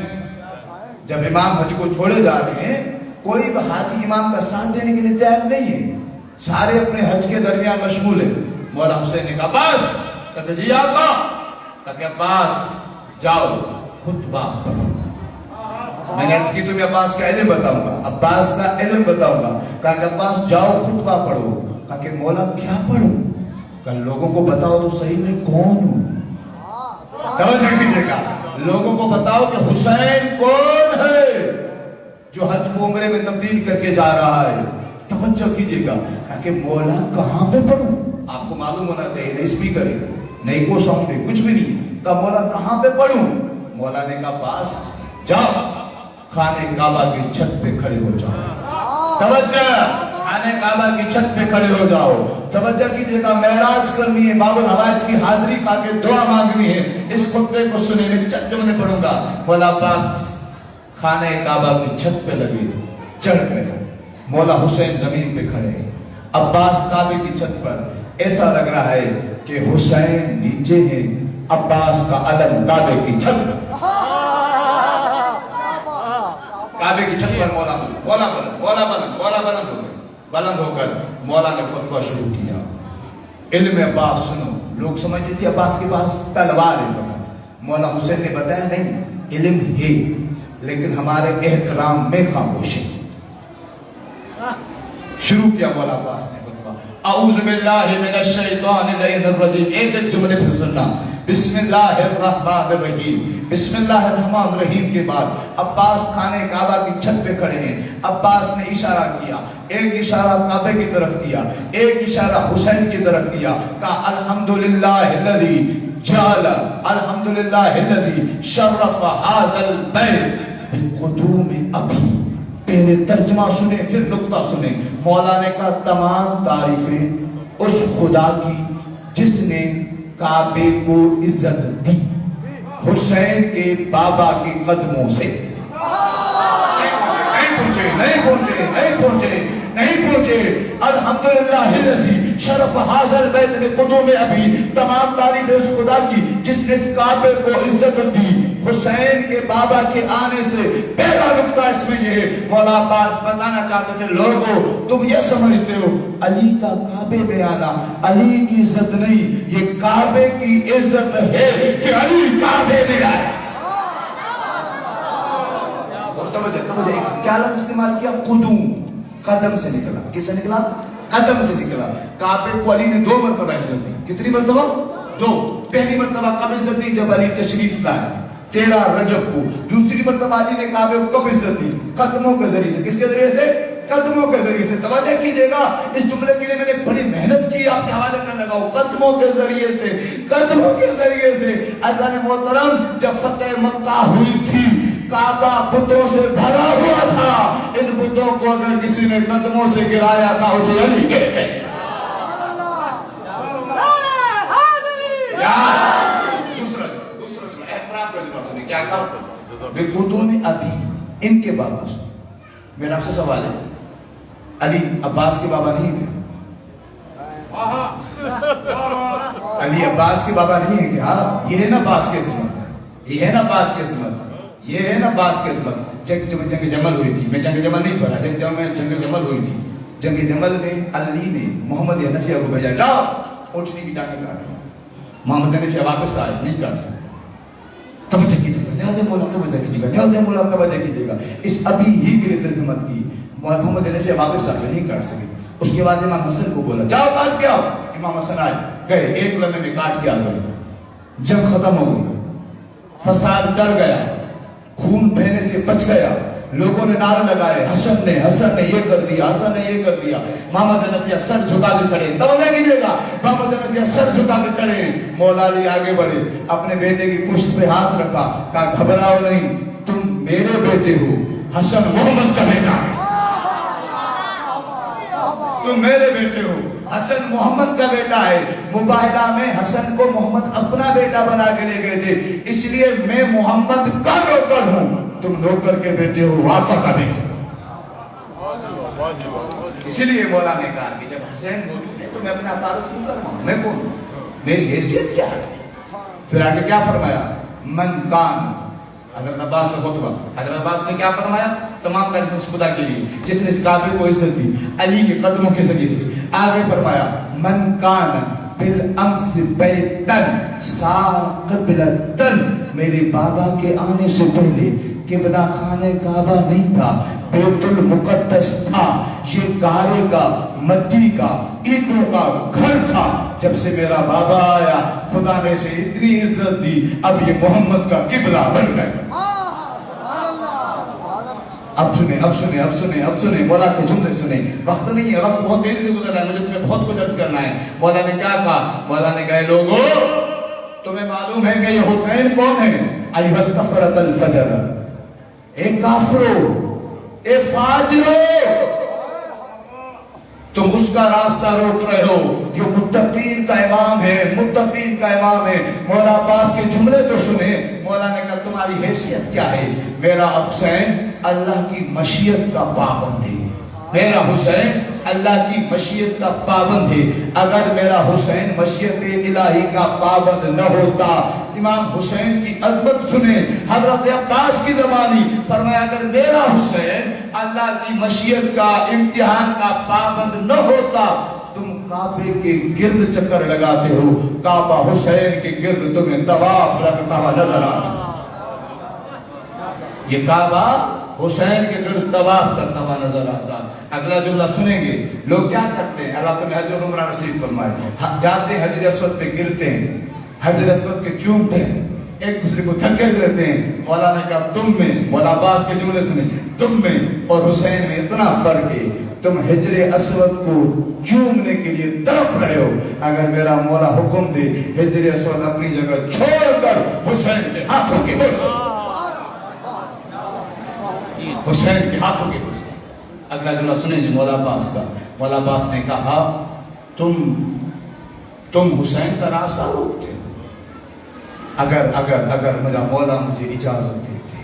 جب امام حج کو چھوڑے جا رہے ہیں, کوئی بھی حاجی امام کا ساتھ دینے کے لیے تیار نہیں ہے. سارے اپنے حج کے درمیان مشغول ہیں. مولا حسین نے کہا عباس, کہتے جی آقا. کہتے عباس جاؤ خطبہ پڑھو. میں نے عرض کی تمہیں عباس کا علم بتاؤں گا, عباس کا علم بتاؤں گا. کہا کہ عباس جاؤ خطبہ پڑھو. کہا کہ مولا کیا پڑھوں؟ کہ لوگوں کو بتاؤ تو صحیح میں کون ہوں. توجہ کیجیے گا, لوگوں کو بتاؤ کہ حسین کون ہے جو حج کو عمرے میں تبدیل کر کے جا رہا ہے. توجہ کیجیے گا. کہا کہ مولا کہاں پہ پڑھوں؟ آپ کو معلوم ہونا چاہیے, نہیں اسپیکر ہے, نہیں کو ساؤنڈ ہے, کچھ بھی نہیں. کہا مولا کہاں پہ پڑھوں؟ مولا نے کہا عباس جاؤ خانہ کعبہ کی چھت پہ کھڑے ہو جاؤ. توجہ, خانہ کعبہ کی چھت پہ کھڑے ہو جاؤ. توجہ کیجیے گا, معراج کرنی ہے, باب الحوائج کی حاضری کھا کے دعا مانگنی ہے. اس خطبے کو سنے میں چند جملے پڑھوں گا. مولا عباس خانہ کعبہ کی چھت پہ لگے, چڑھ گئے. مولا حسین زمین پہ کھڑے ہیں. عباس کعبے کی چھت پر. ایسا لگ رہا ہے کہ حسین نیچے ہیں, عباس کا علم کعبے کی چھت پر. کعبے کی چھت پر مولا بلند ہو گئے. بلند ہو کر مولا نے خطبہ شروع کیا. علم عباس سنو. لوگ سمجھتے تھے عباس کے پاس تلوار ہے فقط. مولا حسین نے بتایا نہیں, علم ہے لیکن ہمارے احترام میں خاموش ہے. شروع کیا مولا عباس نے خطبہ. اعوذ باللہ من الشیطان الرجیم. ایک جملے پہ سننا. بسم اللہ الرحمن الرحیم. بسم اللہ الرحمن الرحیم کے بعد عباس خانہ کعبہ کی چھت پہ کھڑے ہیں. عباس نے اشارہ کیا, ایک اشارہ کعبے کی طرف کیا, ایک اشارہ حسین کی طرف کیا. کہا الحمدللہ الذی جعل, الحمدللہ الذی شرف ھذا البیت بقدوم ابی. پہلے ترجمہ سنیں پھر نقطہ سنیں. مولا نے کہا تمام تعریفیں اس خدا کی جس نے کعبے کو عزت دی حسین کے بابا کے قدموں سے. نہیں پہنچے. الحمدللہ الذی شرف ھذا البیت بقدوم ابی. تمام تعریف اس خدا کی جس نے اس کعبے کو عزت دی حسین کے بابا کے آنے سے. پہلا نقطہ اس میں یہ ہے, مولا عباس بتانا چاہتے تھے لوگوں تم یہ سمجھتے ہو علی کا کعبے میں آنا علی کی عزت نہیں, یہ کعبے کی عزت ہے کہ علی کعبے میں آئے. کیا لفظ استعمال کیا؟ قدوم. قدم سے نکلا. کس سے نکلا؟ قدم سے نکلا. کعبے کو علی نے 2 مرتبہ عزت دی. کتنی مرتبہ؟ 2. پہلی مرتبہ کب عزت دی؟ جب علی تشریف لائے 13 رجب کو. دوسری مرتبہ علی نے کعبے کو کب عزت دی؟ قدموں کے ذریعے سے. کس کے ذریعے سے؟ قدموں کے ذریعے سے. توجہ کیجئے گا, اس جملے کے لیے میں نے بڑی محنت کی, آپ کے حوالے کرنے لگا ہوں. قدموں کے ذریعے سے, قدموں کے ذریعے سے. عزیزان محترم, جب فتح مکہ ہوئی تھی کعبہ بتوں سے بھرا ہوا تھا. ان بتوں کو اگر کسی نے قدموں سے گرایا تھا اسے علی کہتے ہیں. دوسرا احترام کا جملہ سنیں کیا کہا بقدوم ابی ان کے بابا سے. میرا آپ سے سوال ہے علی عباس کے بابا نہیں ہے؟ علی عباس کے بابا نہیں ہے کیا؟ یہ ہے نا باس کی عصمت, یہ ہے نا باس کی عصمت, یہ ہے نا باس کی عصمت. جنگ جمل ہوئی تھی, میں جنگ جمل نہیں پڑھا, جنگ جمل ہوئی تھی. جنگ جمل میں علی نے محمد حنفیہ کو بھیجا, جاؤ اونٹنی کی ٹانگیں کاٹو. محمد حنفیہ واپس آئے, نہیں کاٹ سکتے. توجہ کیجیے گا, لہٰذا مولا توجہ کیجیے گا, لہٰذا مولا توجہ کیجیے گا. اس ابھی ہی کے لیے ترجمت کی. محمد حنفیہ واپس آ کے نہیں کاٹ سکے. اس کے بعد امام حسن کو بولا جاؤ کاٹ کے آؤ. امام حسن آئے, گئے, ایک لمحے میں کاٹ کے آ گئے. جنگ ختم ہو گئی, فساد ڈر گیا, خون بہنے سے بچ گیا. لوگوں نے نعرے لگائے, حسن نے یہ کر دیا, حسن نے یہ کر دیا. محمد حنفیہ سر جھکا کے کھڑے, توجہ کیجیے گا, محمد حنفیہ سر جھکا کے کھڑے. مولا علی آگے بڑھے, اپنے بیٹے کی پشت پہ ہاتھ رکھا, کہا گھبراؤ نہیں, تم میرے بیٹے ہو, حسن محمد کا بیٹا, تم میرے بیٹے ہو, حسن محمد کا بیٹا ہے. مباہلہ میں حسن کو محمد اپنا بیٹا بنا کے لے گئے تھے, اس لیے میں محمد کا نوکر ہوں, تم نوکر کے بیٹے ہو, آقا کا بیٹا. اسی لیے مولا نے کہا کہ جب حسین بولے تو میں اپنا تعارف کیوں کرواؤں, میں کون, میری حیثیت کیا ہے. پھر آگے کیا فرمایا, من کان, حضرت عباس کا خطبہ, حضرت عباس نے کیا فرمایا, تمام تعریف اس خدا کے لیے جس نے اس کعبے کو عزت دی علی کے قدموں کے ذریعے سے. آگے فرمایا من کان بالامس بیتن سار قبلتن, میرے بابا کے آنے سے پہلے قبلہ خانہ کعبہ نہیں تھا, بیت المقدس تھا. یہ گارے کا, مٹی کا, اینٹوں کا گھر تھا. جب سے میرا بابا آیا خدا نے اسے اتنی عزت دی, اب یہ محمد کا قبلہ بن گیا. اب سنیں مولا کے جملے سنیں. وقت نہیں ہے, وقت بہت تیزی سے گزر رہا ہے, مجھے تمہیں بہت کچھ عرض کرنا ہے. مولا نے کیا کہا, مولا نے کہا لوگوں تمہیں معلوم ہے کہ یہ حسین کون ہے؟ ایھا الکفرۃ الفجر, اے کافرو, اے فاجرو, تم اس کا راستہ روک رہے ہو جو متقین کا امام ہے, متقین کا امام ہے. مولا عباس کے جملے تو سنیں. مولا نے کہا تمہاری حیثیت کیا ہے؟ میرا حسین اللہ کی مشیت کا پابند ہے, میرا حسین اللہ کی مشیت کا پابند ہے. اگر میرا حسین مشیت الہی کا پابند نہ ہوتا, امام حسین کی عظمت سنیں, حضرت عباس کی زبانی فرمایا اگر میرا حسین اللہ کی مشیت کا, امتحان کا پابند نہ ہوتا, تم کعبے کے گرد چکر لگاتے ہو, کعبہ حسین کے گرد تمہیں طواف لگتا ہوا نظر آتا. یہ کعبہ حسین کے گرد طواف کرتا ہوا نظر آتا. اگلا جملہ سنیں گے. لوگ کیا کرتے ہیں, اللہ تمہیں حج و عمرہ نصیب فرمائے, جاتے ہیں حجر اسود پہ گرتے ہیں, حجر اسود کے چومتے ہیں, ایک دوسرے کو دھکے دیتے ہیں. مولا نے کہا تم میں, مولا عباس کے جملے سنیں, تم میں اور حسین میں اتنا فرق ہے, تم حجر اسود کو چومنے کے لیے تڑپ رہے ہو. اگر میرا مولا حکم دے حجر اسود اپنی جگہ چھوڑ کر حسین کے ہاتھوں کے بول سکتے, حسین کے ہاتھوں کے بول سکتے. اگلا جملہ سنیں جی مولا عباس کا. مولا عباس نے کہا تم حسین کا راستہ روکتے ہو. اگر میرا مولا مجھے اجازت دیتے,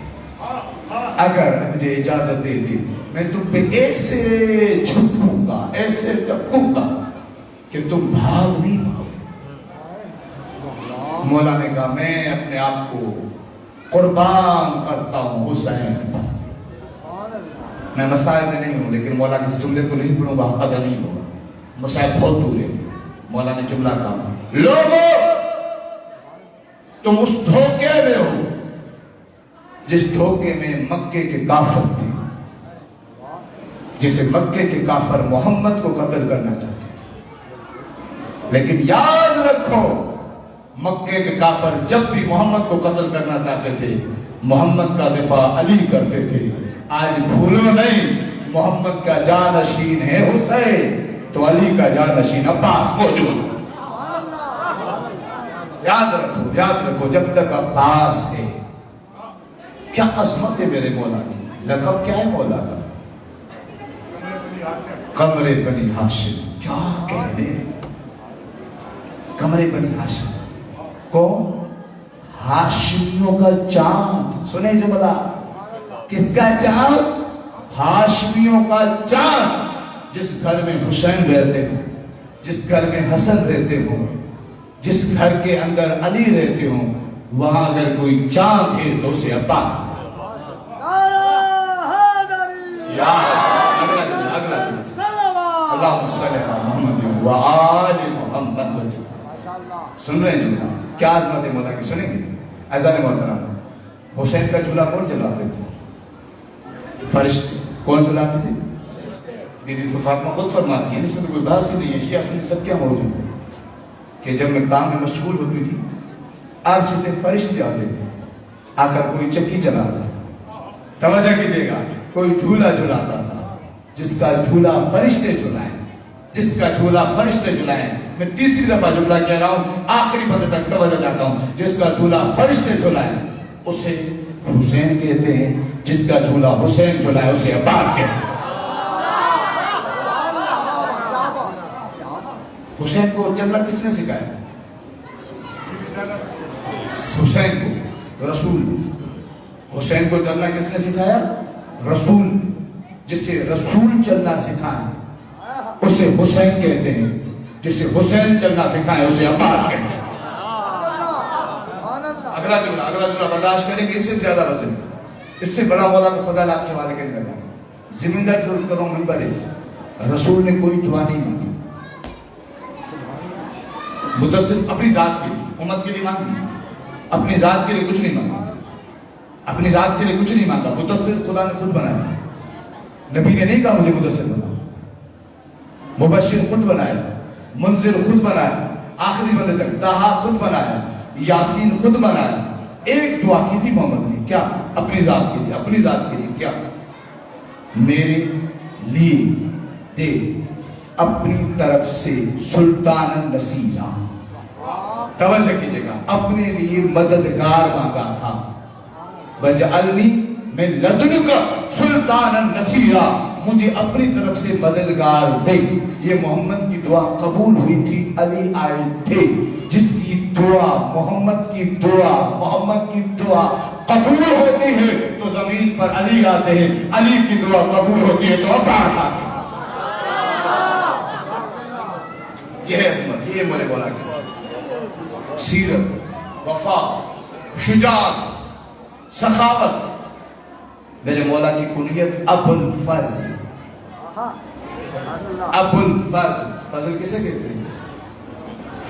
اگر مجھے اجازت دیتے, میں تم پہ ایسے جھپکوں گا, ایسے ٹپکوں گا کہ تم بھاگ نہیں پاؤ. مولا نے کہا میں اپنے آپ کو قربان کرتا ہوں حسین پر. میں مسائل میں نہیں ہوں, لیکن مولا کے جملے کو نہیں پڑھوں گا, ادا نہیں ہوگا, مسائل بہت دور ہے. مولا نے جملہ کہا لوگوں تم اس دھوکے میں ہو جس دھوکے میں مکے کے کافر تھے, جسے مکے کے کافر محمد کو قتل کرنا چاہتے تھے. لیکن یاد رکھو مکے کے کافر جب بھی محمد کو قتل کرنا چاہتے تھے محمد کا دفاع علی کرتے تھے. آج بھولو نہیں, محمد کا جانشین ہے حسین, تو علی کا جانشین عباس موجود. یاد رکھو جب تک عباس ہے. کیا عظمت ہے میرے مولا کی. لقب کیا ہے مولا کا؟ قمر بنی ہاشم. کیا کہنے, قمر بنی ہاشم. کون؟ ہاشمیوں کا چاند. سنیں جملہ, کس کا چاند؟ ہاشمیوں کا چاند. جس گھر میں حسین رہتے ہوں, جس گھر میں حسن رہتے ہوں, جس گھر کے اندر علی رہتے ہوں, وہاں اگر کوئی چاند ہے تو اسے عباس. اللہم صلی علی محمد و آل محمد. سن رہے ہیں جملہ؟ کیا عظمت ہے مولا کی, سنیں گے؟ اذان محترم, حسین کا جھولا کون جلاتے تھے؟ فرشتے. کون جلاتے تھے؟ بی بی فاطمہ خود فرماتی ہیں, اس میں تو کوئی بحث ہی نہیں ہے, شیعہ سنی سب کیا موجود ہے, کہ جب میں کام میں مشغول ہوتی تھی, عرش سے فرشتے آتے تھے, آ کر کوئی چکی چلاتا تھا, توجہ کیجئے گا, کوئی جھولا جھلاتا تھا, جس کا جھولا فرشتے جھلائیں, جس کا جھولا فرشتے جھلائیں. میں تیسری دفعہ جملہ کہہ رہا ہوں, آخری بندے تک توجہ چاہتا ہوں, جس کا جھولا فرشتے جھلائیں اسے حسین کہتے ہیں, جس کا جھولا حسین جھلائے اسے عباس کہتے ہیں. حسین کو چلنا کس نے سکھایا؟ حسین کو رسول. حسین کو چلنا کس نے سکھایا؟ رسول. جسے رسول چلنا سکھائیں اسے حسین کہتے ہیں, جسے حسین چلنا سکھائیں اسے عباس کہتے ہیں. اگلا جملہ برداشت کریں گے, اس سے زیادہ وزن, اس سے بڑا مولا تو خدا آپ کے حوالے کرنے لگا. زمیندار سے کروں منبر ہے, رسول نے کوئی دعا نہیں مانگی, مدثر اپنی ذات کے لیے, امت کے لیے مانگی, اپنی ذات کے لیے کچھ نہیں مانگا, اپنی ذات کے لیے کچھ نہیں مانگا. مدثر خدا نے خود بنایا, نبی نے نہیں کہا مجھے مدثر بنا. مبشر خود بنایا, منذر خود بنایا, آخری بندے تک طٰہٰ خود بنایا, یاسین خود بنایا. ایک دعا کی تھی محمد نے, کیا؟ اپنی ذات کے لیے, اپنی ذات کے لیے کیا؟ میرے لیے دے اپنی طرف سے سلطان النصیرہ. توجہ کیجئے گا, اپنے لیے مددگار مانگا تھا. وَجَعَلْنِي مِن لَدُنْكَ سُلْطَانًا نَصِيرًا, مجھے اپنی طرف سے مددگار دے. یہ محمد کی دعا قبول ہوئی تھی, علی آئے تھے. جس کی دعا, محمد کی دعا, محمد کی دعا قبول ہوتی ہے تو زمین پر علی آتے ہیں, علی کی دعا قبول ہوتی ہے تو عباس آتے ہیں. یہ ہے عظمت, یہ میرے مولا کی سیرت, وفا, شجاعت, سخاوت. میرے مولا کی کنیت ابو الفضل. ابو الفضل, فضل کسے کہتے ہیں؟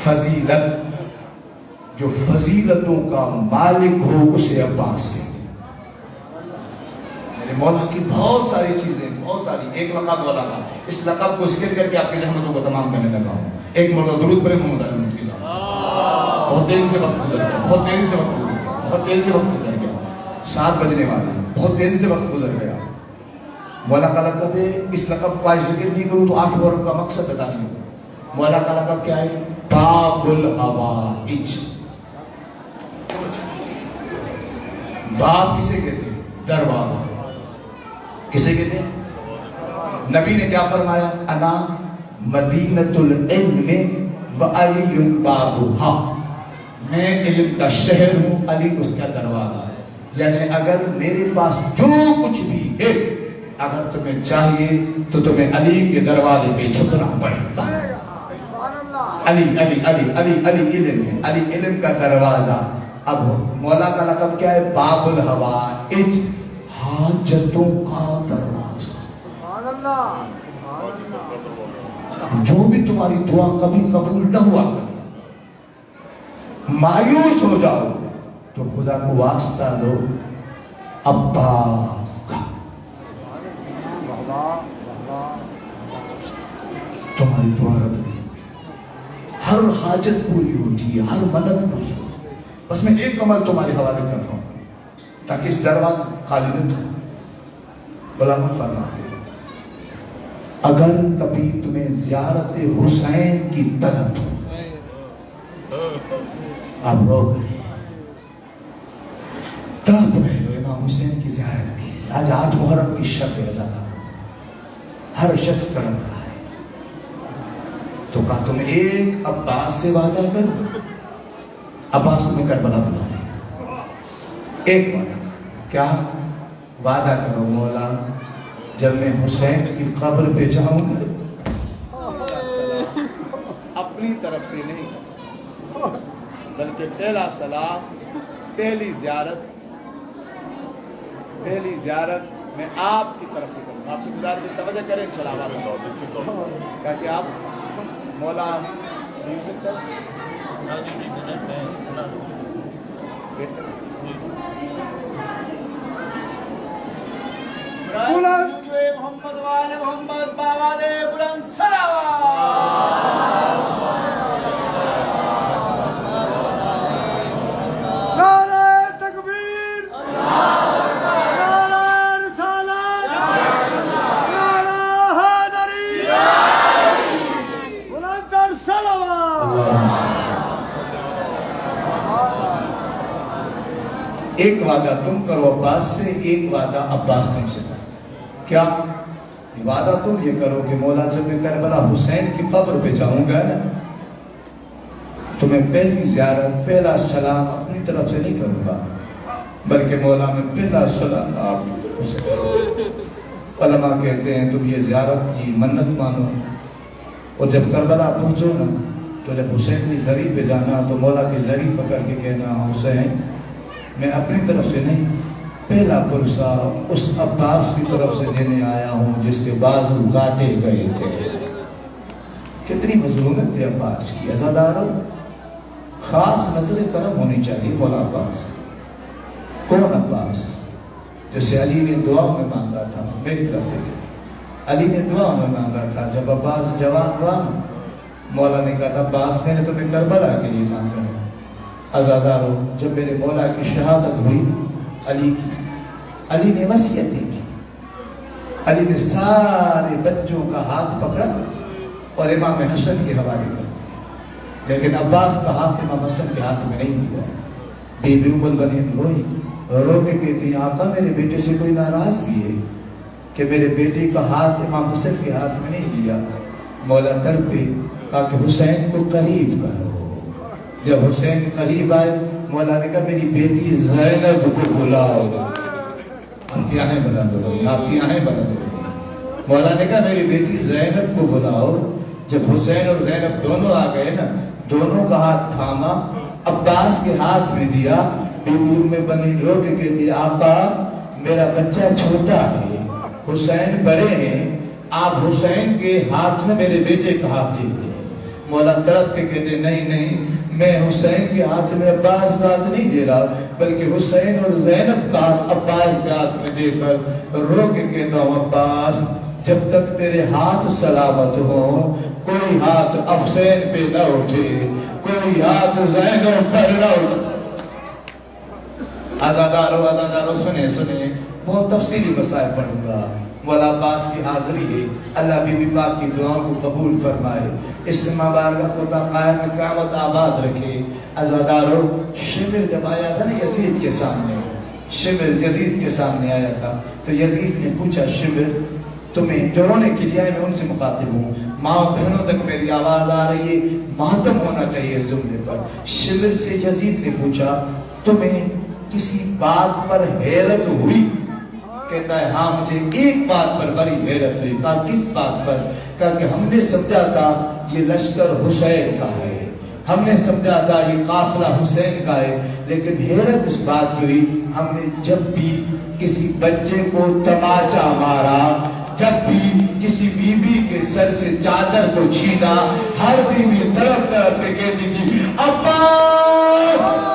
فضیلت. جو فضیلتوں کا مالک ہو اسے عباس کہتے ہیں. میرے مولا کی بہت ساری چیزیں, بہت ساری. ایک لقب والا تھا, اس لقب کو ذکر کر کے آپ کی رحمتوں کو تمام کرنے لگا ہوں. ایک مرتبہ درود پڑھے محمد علی کی ذات. بہت تیزی سے وقت گزر گیا, بہت تیزی سے وقت گزر گیا, بہت تیزی سے وقت گزر گیا. 7 بجنے والے, بہت تیزی سے وقت گزر گیا. مولا کا لقب ہے, اس لقب کو آج ذکر نہیں کروں تو 8 ورق کا مقصد ادا نہیں ہوگا. مولا کا لقب کیا ہے؟ باب الحوائج. باب کسے کہتے ہیں؟ دروازہ. کسے کہتے ہیں؟ نبی نے کیا فرمایا؟ انا مدینۃ العلم و علی بابھا, میں علم کا شہر ہوں, علی اس کا دروازہ ہے. یعنی اگر میرے پاس جو کچھ بھی ہے, اگر تمہیں چاہیے تو تمہیں علی کے دروازے پہ جھکنا پڑے گا. علی علی علی علی علی علم ہے, علی علم کا دروازہ. اب مولا کا لقب کیا ہے؟ باب الحوائج, حاجتوں کا دروازہ. جو بھی تمہاری دعا کبھی قبول نہ ہوا کرے, مایوس ہو جاؤ تو خدا کو واسطہ دو عباس کا. تمہاری دعا رد نہیں, ہر حاجت پوری ہوتی ہے, ہر منت پوری ہوتی ہے. بس میں ایک عمل تمہارے حوالے کر رہا ہوں تاکہ اس دروازہ خالی نہ جائے. علماء فرماتے ہیں اگر کبھی تمہیں زیارت حسین کی طلب ہو, آپ رو گئے, تڑپ رہے ہو امام حسین کی زیارت کی, آج 8 محرم کی شب ازادہ, ہر شخص تڑپتا ہے, تو کہا تم ایک عباس سے وعدہ کرو, عباس تمہیں کربلا بلا رہے ہیں۔ ایک وعدہ کیا وعدہ کرو مولا، جب میں حسین کی قبر پہ جاؤں گا اپنی طرف سے نہیں بلکہ پہلا سلام، پہلی زیارت میں آپ کی طرف سے کروں گا۔ آپ سے گزارش ہے توجہ کریں انشاءاللہ کیا کہ آپ مولا سن سکتا ہے محمد والے محمد باوالے بلند صلوات۔ نعرہ تکبیر، نعرہ رسالت، نعرہ حیدری، بلند صلوات۔ ایک وعدہ تم کرو عباس سے، ایک وعدہ عباس تم سے کرو۔ کیا وعدہ تم یہ کرو کہ مولا جب میں کربلا حسین کی قبر پہ جاؤں گا نا تو میں پہلی زیارت، پہلا سلام اپنی طرف سے نہیں کروں گا بلکہ مولا میں پہلا سلام آپ کی طرف سے کروں گا۔ علماء کہتے ہیں تم یہ زیارت کی منت مانو اور جب کربلا پہنچو نا تو جب حسین کی زری پہ جانا تو مولا کی زری پکڑ کے کہنا حسین میں اپنی طرف سے نہیں، پہلا پرسہ اس عباس کی طرف سے دینے آیا ہوں جس کے بازو کاٹے گئے تھے۔ کتنی مظلومت تھے عباس کی، عزاداروں خاص نظر کرم ہونی چاہیے مولا عباس۔ کون عباس؟ جیسے علی نے دعا میں مانگا تھا، میری طرف دیکھیں، علی نے دعا میں مانگا تھا جب عباس جوان ہوا مولا نے کہا تھا عباس میں نے تمہیں کربلا کے لیے مانگا ہے۔ عزاداروں جب میرے مولا کی شہادت ہوئی علی نے وصیت دی، علی نے سارے بچوں کا ہاتھ پکڑا اور امام حسن کے حوالے کر دیا، لیکن عباس کا ہاتھ امام حسن کے ہاتھ میں نہیں دیا۔ بی بی ام البنین روئی، رو کے کہتی آقا میرے بیٹے سے کوئی ناراضگی ہے کہ میرے بیٹے کا ہاتھ امام حسن کے ہاتھ میں نہیں دیا؟ مولا تڑپے، کہا کہ حسین کو قریب کرو۔ جب حسین قریب آئے مولا نے کہا میری بیٹی زینب کو بلاؤ۔ آپ کی آنکھیں بلند ہو گئی، آپ کی آنکھیں بلند ہو گئی۔ مولا نے کہا میری بیٹی زینب کو بلاؤ۔ جب حسین اور زینب دونوں آ گئے نا، دونوں کا ہاتھ تھاما، عباس کے ہاتھ میں دیا۔ بی بی ام بنی رو کے کہتی آقا میرا بچہ چھوٹا ہے، حسین بڑے ہیں، آپ حسین کے ہاتھ میں میرے بیٹے کا ہاتھ دیتے ہیں۔ مولا تڑپ کے کہتے نہیں نہیں، میں حسین کے ہاتھ میں عباس کا ہاتھ نہیں دے رہا بلکہ حسین اور زینب کا ہاتھ عباس کے ہاتھ میں دے کر رو کے کہتا ہوں عباس جب تک تیرے ہاتھ سلامت ہو کوئی ہاتھ حسین پہ نہ اٹھے، کوئی ہاتھ زینب پر نہ اٹھے۔ آزادارو سنیں بہت تفصیلی مسائل پڑھوں گا۔ مولا عباس کی حاضری ہے، اللہ بی بی پاک کی دعاؤں کو قبول فرمائے، اجتماع بارگاہ کو تا قائم قیامت آباد رکھے۔ عزادارو شمر جب آیا تھا نا یزید کے سامنے، شمر یزید کے سامنے آیا تھا تو یزید نے پوچھا شمر تمہیں جو رونے کے لیے آئے میں ان سے مخاطب ہوں، ماں بہنوں تک میری آواز آ رہی ہے، ماتم ہونا چاہیے اس جملے پر۔ شمر سے یزید نے پوچھا تمہیں کسی بات پر حیرت ہوئی؟ کہتا ہے ہاں مجھے ایک بات پر بڑی حیرت ہوئی۔ کہا کس بات پر؟ کہا کہ ہم نے سمجھا تھا یہ لشکر حسین کا ہے، ہم نے سمجھا تھا یہ قافلہ حسین کا ہے، لیکن حیرت اس بات ہوئی ہم نے جب بھی کسی بچے کو تماچا مارا، جب بھی کسی بی بی کے سر سے چادر کو چھینا، ہر بیوی طرف طرف پہ کہتی تھی عباس۔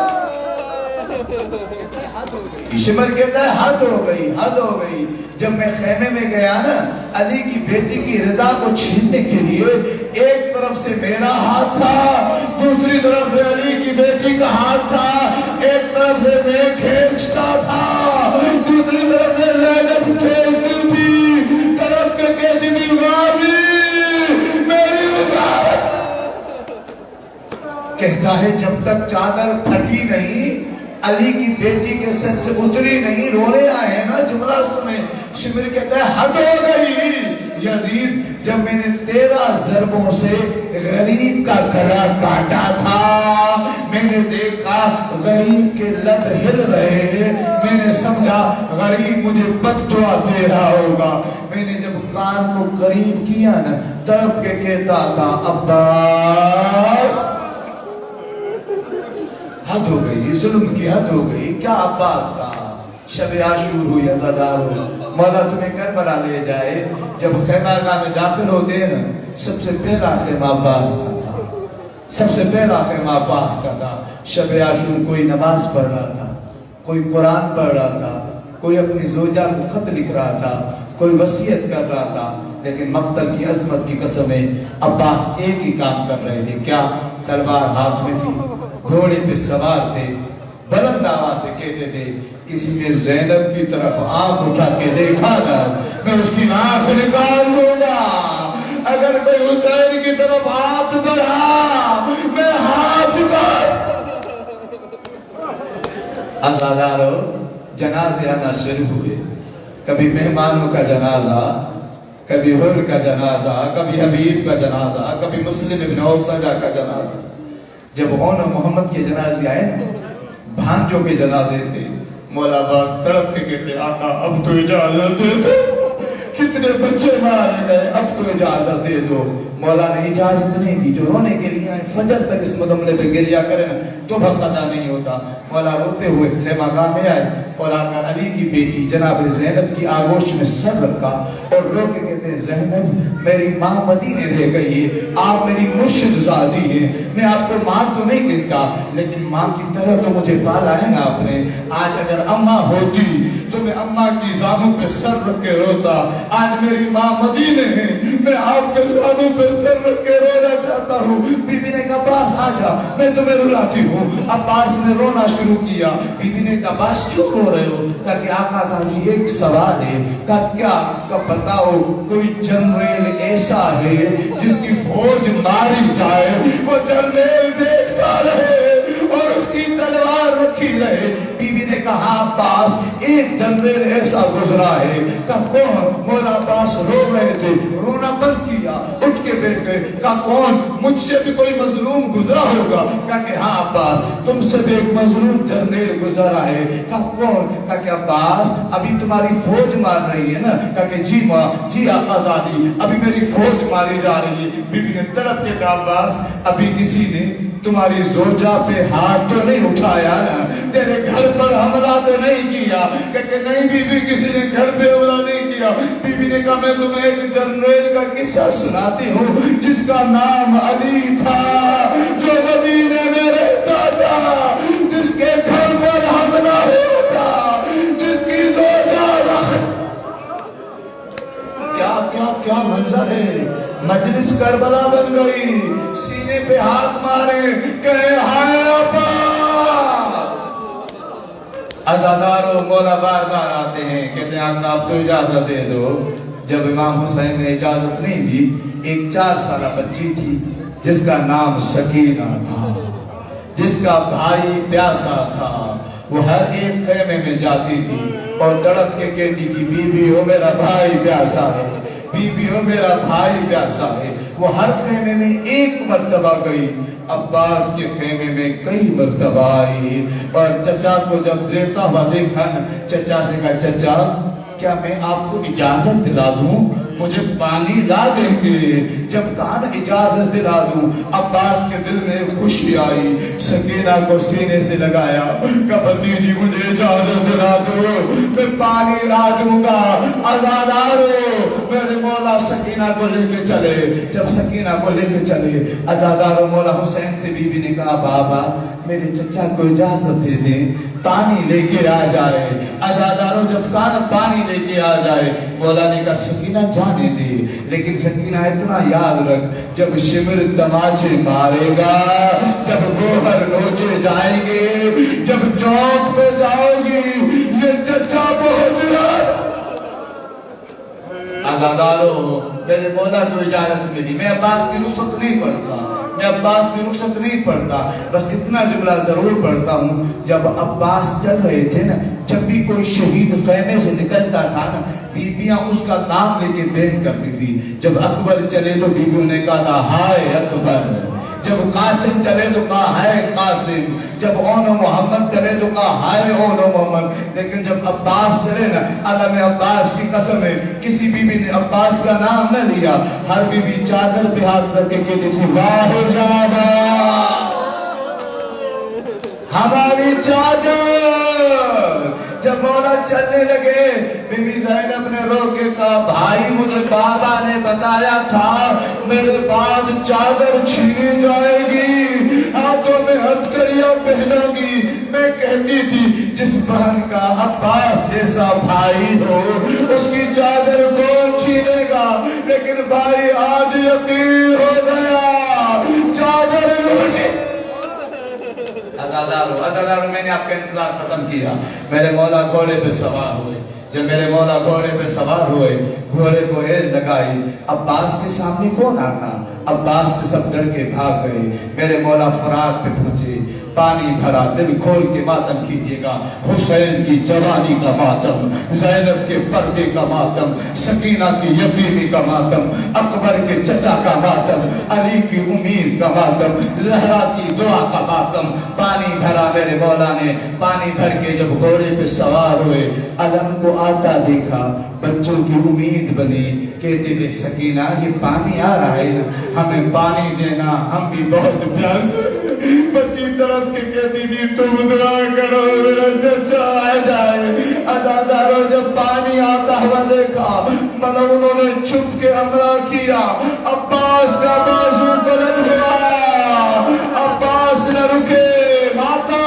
شمر کہتا ہے حد ہو گئی، حد ہو گئی۔ جب میں خیمے میں گیا نا علی کی بیٹی کی رضا کو چھیننے کے لیے، ایک طرف سے میرا ہاتھ تھا، دوسری طرف سے علی کی بیٹی کا ہاتھ تھا، ایک طرف سے میں کھینچتا تھا، دوسری طرف سے زینب کھینچتی تھی، طرف کے کہتی تھی غازی میری وزارت۔ کہتا ہے جب تک چادر پھٹی نہیں، علی کی بیٹی کے سر سے اتری نہیں، رونے آئے ہیں نا، جملہ سنیں۔ شمر کہتا ہے حد ہو گئی، یزید جب میں نے 13 ضربوں سے غریب کا گلا کاٹا تھا، میں نے دیکھا غریب کے لب ہل رہے، میں نے سمجھا غریب مجھے بد دعا دے رہا ہوگا۔ میں نے جب کان کو قریب کیا نا، تڑپ کے کہتا تھا عباس، حد ہو گئی، ظلم کی حد ہو گئی۔ کیا عباس تھا؟ شب عاشور ہوئی، عزادار ہوئی، مولا تمہیں کربلا لے جائے۔ جب خیمہ گاہ میں داخل ہوتے ہیں نا، سب سے پہلا خیمہ عباس کا تھا، سب سے پہلا خیمہ عباس کا تھا۔ شب عاشور کوئی نماز پڑھ رہا تھا، کوئی قرآن پڑھ رہا تھا، کوئی اپنی زوجہ کو خط لکھ رہا تھا، کوئی وصیت کر رہا تھا، لیکن مقتل کی عظمت کی قسمیں عباس ایک ہی کام کر رہے تھے۔ کیا؟ تلوار ہاتھ میں تھی، گھوڑے پہ سوار تھے، بلند آواز سے کہتے تھے کسی نے زینب کی طرف آنکھ اٹھا کے دیکھا نا، میں اس کی آنکھ نکال دوں گا۔ اگر کوئی حسین کی طرف ہاتھ بڑھا، میں ہاتھ بڑھ۔ عزادارو، جنازے آنا شروع ہوئے، کبھی مہمانوں کا جنازہ، کبھی حر کا جنازہ، کبھی حبیب کا جنازہ، کبھی مسلم ابن اوسجہ کا جنازہ۔ جب اون محمد کے جنازے آئے نا، بھانجوں کے جنازے تھے، مولا عباس تڑپ کے کہتے آقا اب تو اجازت دے دو، کتنے بچے مارے گئے، اب تو اجازت دے دو۔ مولا نے اجازت نہیں دی، جو رونے کے لیے آئے فجر تک اس مدملے پہ گریا کرے نا تو بھقدہ نہیں ہوتا۔ مولا روتے ہوئے خیمہ گاہ میں آئے اور آقا علی کی بیٹی جناب زینب کی آغوش میں سر رکھا اور رو کے کہتے ہیں زینب میری ماں مدینے رہ گئی ہے، آپ میری مرشد زادی ہیں، میں آپ کو ماں تو نہیں کہتا لیکن ماں کی طرح تو مجھے پالا ہے نا آپ نے۔ آج اگر اماں ہوتی تو میں اماں کی زانوں پہ سر رکھ کے روتا، آج میری ماں مدینے ہیں، میں آپ کے زانوں پہ سر رکھ کے رونا چاہتا ہوں۔ بی بی نے کہا عباس آ جا، میں تمہیں رلاتی ہوں۔ عباس نے رونا شروع کیا۔ بی بی نے کہا عباس کیوں رو رہے ہو؟ کہا کہ آقا زادی ایک سوال ہے۔ کہا کیا؟ کہا بتاؤ کوئی جنریل ایسا ہے جس کی فوج ماری جائے وہ جنریل دیکھتا رہے اور اس کی تلوار رکھی رہے؟ بی بی نے کہا عباس ایک جنریل ایسا گزرا ہے۔ کہا کون؟ مولا عباس رو رہے تھے، رونا بند کیا، اٹھ کے بیٹھ گئے۔ کہا کون؟ مجھ سے بھی کوئی مظلوم گزرا ہوگا؟ کہا کہ ہاں عباس تم سے بھی ایک مظلوم جنریل گزرا ہے۔ کہا کون؟ کہا کہ عباس ابھی تمہاری فوج مار رہی ہے نا؟ کہا کہ جی ماں، جی آقا زادی ابھی میری فوج ماری جا رہی ہے۔ بی بی نے تڑپ کے کہا عباس ابھی کسی نے تمہاری زوجہ پہ ہاتھ تو نہیں اٹھایا نا؟ تیرے گھر پر حملہ تو نہیں کیا؟ کہ نہیں بی بی کسی نے گھر پہ حملہ نہیں کیا۔ بی بی نے کہا میں تمہیں ایک جنریل کا قصہ سناتی ہوں جس کا نام علی تھا، جو مدینے میں رہتا تھا، جس کے گھر پر حملہ ہوا تھا، جس کی زوجہ کیا کیا کیا منظر ہے۔ مجلس کربلا بن گئی، سینے پہ ہاتھ مارے کہے ہائے عباس۔ عزادارو مولا بار بار آتے ہیں، کہتے ہیں آقا آپ تو اجازت دے دو۔ جب امام حسین نے اجازت نہیں دی، ایک 4 سالہ بچی تھی جس کا نام سکینہ تھا، جس کا بھائی پیاسا تھا، وہ ہر ایک خیمے میں جاتی تھی اور تڑپ کے کہتی تھی بی بی ہو میرا بھائی پیاسا ہے، بی بی ہو میرا بھائی پیاسا ہے۔ وہ ہر خیمے میں ایک مرتبہ گئی، عباس کے خیمے میں کئی مرتبہ آئی اور چچا کو جب دیتا ہوا دیکھا، چچا سے کہا چچا کیا میں آپ کو اجازت دلا دوں؟ مجھے پانی لا دیں گے؟ جب کہا نا اجازت دلا دوں، عباس کے دل میں خوشی آئی، سکینہ کو سینے سے لگایا، کہا بھتیجی مجھے اجازت دلا دو، میں پانی لا دوں گا۔ عزادارو میرے مولا سکینہ کو لے کے چلے۔ جب سکینہ کو لے کے چلے، عزادارو مولا حسین سے بی بی نے کہا بابا میرے چچا کو اجازت دے دیں، پانی لے کے آ جائے۔ عزادارو جب کہا پانی لے کے آ جائے، مولا نے کہا سکینہ جانے دے، لیکن سکینہ اتنا یاد رکھ جب شمر تماچے مارے گا، جب گوہر نوچے جائیں گے، جب چوک پہ جاؤ گی، یہ چچا بہت یاد۔ عزادارو میرے مولا کو اجازت ملی، میں عباس کی نصرت نہیں پڑھتا، میں عباس کی رخصت نہیں پڑھتا، بس اتنا جملہ ضرور پڑھتا ہوں، جب عباس چل رہے تھے نا، جب بھی کوئی شہید خیمے سے نکلتا تھا نا، بیبیاں اس کا نام لے کے بیان کرتی تھی۔ جب اکبر چلے تو بیبیوں نے کہا تھا ہائے اکبر، جب قاسم چلے تو کہا ہائے قاسم، جب اون محمد چلے تو کہا ہائے اون محمد۔ لیکن جب عباس چلے نا، علم عباس کی قسم ہے، کسی بیوی نے عباس کا نام نہ لیا، ہر بیوی چادر پہ ہاتھ رکھ کے کہتی تھی واہ جانا ہماری چادر۔ جب مولا چلنے لگے، بی بی زینب نے رو کے کہا بھائی مجھے بابا نے بتایا تھا میرے بعد چادر چھینی جائے گی، ہاتھوں میں ہتھکڑیاں پہنوں گی۔ میں کہتی تھی جس بہن کا عباس جیسا بھائی ہو اس کی چادر کون چھینے گا، لیکن بھائی آج یقین ہو گیا چادر لوٹی۔ عزادارو میں نے آپ کا انتظار ختم کیا، میرے مولا گھوڑے پہ سوار ہوئے۔ جب میرے مولا گھوڑے پہ سوار ہوئے، گھوڑے کو ایل لگائی، عباس کے سامنے کون آتا؟ عباس سے سب ڈر کے بھاگ گئے۔ میرے مولا فرات پہ پہنچے، پانی بھرا، دل کھول کے ماتم کیجئے گا۔ حسین کی جوانی کا ماتم، زینب کے پردے کا ماتم، سکینہ کی یتیمی کا ماتم، اکبر کے چچا کا ماتم، علی کی امید کا ماتم، زہرا کی دعا کا ماتم۔ پانی بھرا میرے مولا نے، پانی بھر کے جب گھوڑے پہ سوار ہوئے، علم کو آتا دیکھا، بچوں کی امید بنی، کہتے تھے سکینہ یہ پانی آ رہا ہے نا، ہمیں پانی دینا، ہم بھی بہت پیاسے۔ بچی طرف کے کہتی تھی تم دعا کرو میرا چچا آ جائے۔ عزادارو جب پانی آتا ہوا دیکھا، مطلب انہوں نے چھپ کے امرا کیا، عباس کا بازو بلند ہوا، عباس نہ رکے، ماتا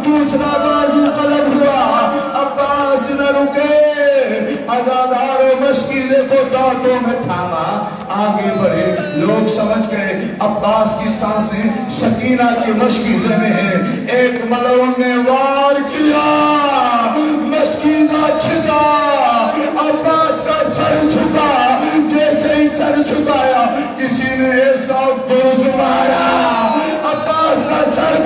دوسرا بازو بلند ہوا، عباس نہ رکے۔ عزادارو مشکیزے کو دانتوں میں تھاما، آگے بڑھے، لوگ سمجھ گئے عباس کی سانسیں سکینہ کی مشکیزے میں ہیں۔ ایک ملعون نے وار کیا، مشکیزہ چھکا، عباس کا سر جھکا، جیسے ہی سر جھکایا کسی نے ایسا بوز مارا، عباس کا سر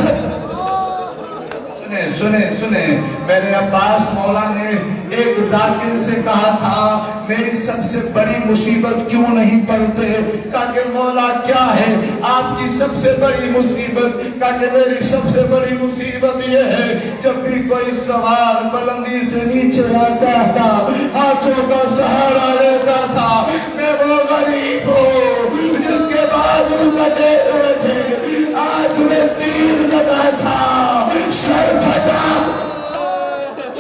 سنیں میرے عباس مولا نے ایک ذاکر سے کہا تھا میری سب سے بڑی مصیبت کیوں نہیں پڑھتے؟ کہا کہ مولا کیا ہے آپ کی سب سے بڑی مصیبت؟ کہا کہ میری سب سے بڑی مصیبت یہ ہے جب بھی کوئی سوار بلندی سے نیچے آتا تھا، ہاتھوں کا سہارا لیتا تھا، میں وہ غریب ہوں جس کے بازو کٹے ہوئے تھے، آنکھ میں تیر لگا تھا، سر پھٹا۔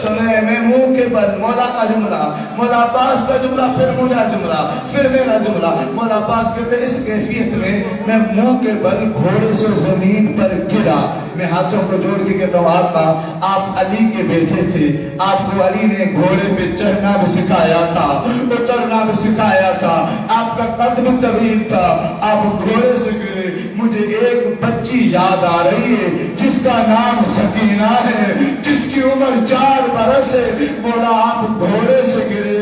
سنیں میں منہ کے بل مولا کا جملہ، مولا عباس کا جملہ، پھر مولا جملہ، پھر میرا جملہ۔ مولا عباس کہتے اس کیفیت میں میں منہ کے بل گھوڑے سے زمین پر گرا، میں ہاتھوں کو جوڑ کے کہتا ہوں آقا آپ علی کے بیٹے تھے، آپ کو علی نے گھوڑے پہ چڑھنا بھی سکھایا تھا، اترنا بھی سکھایا تھا، آپ کا قدم طویل تھا، آپ گھوڑے سے گرے۔ مجھے ایک بچی یاد آ رہی ہے جس کا نام سکینہ ہے، جس کی عمر 4 برس ہے۔ مولا آپ گھوڑے سے گرے،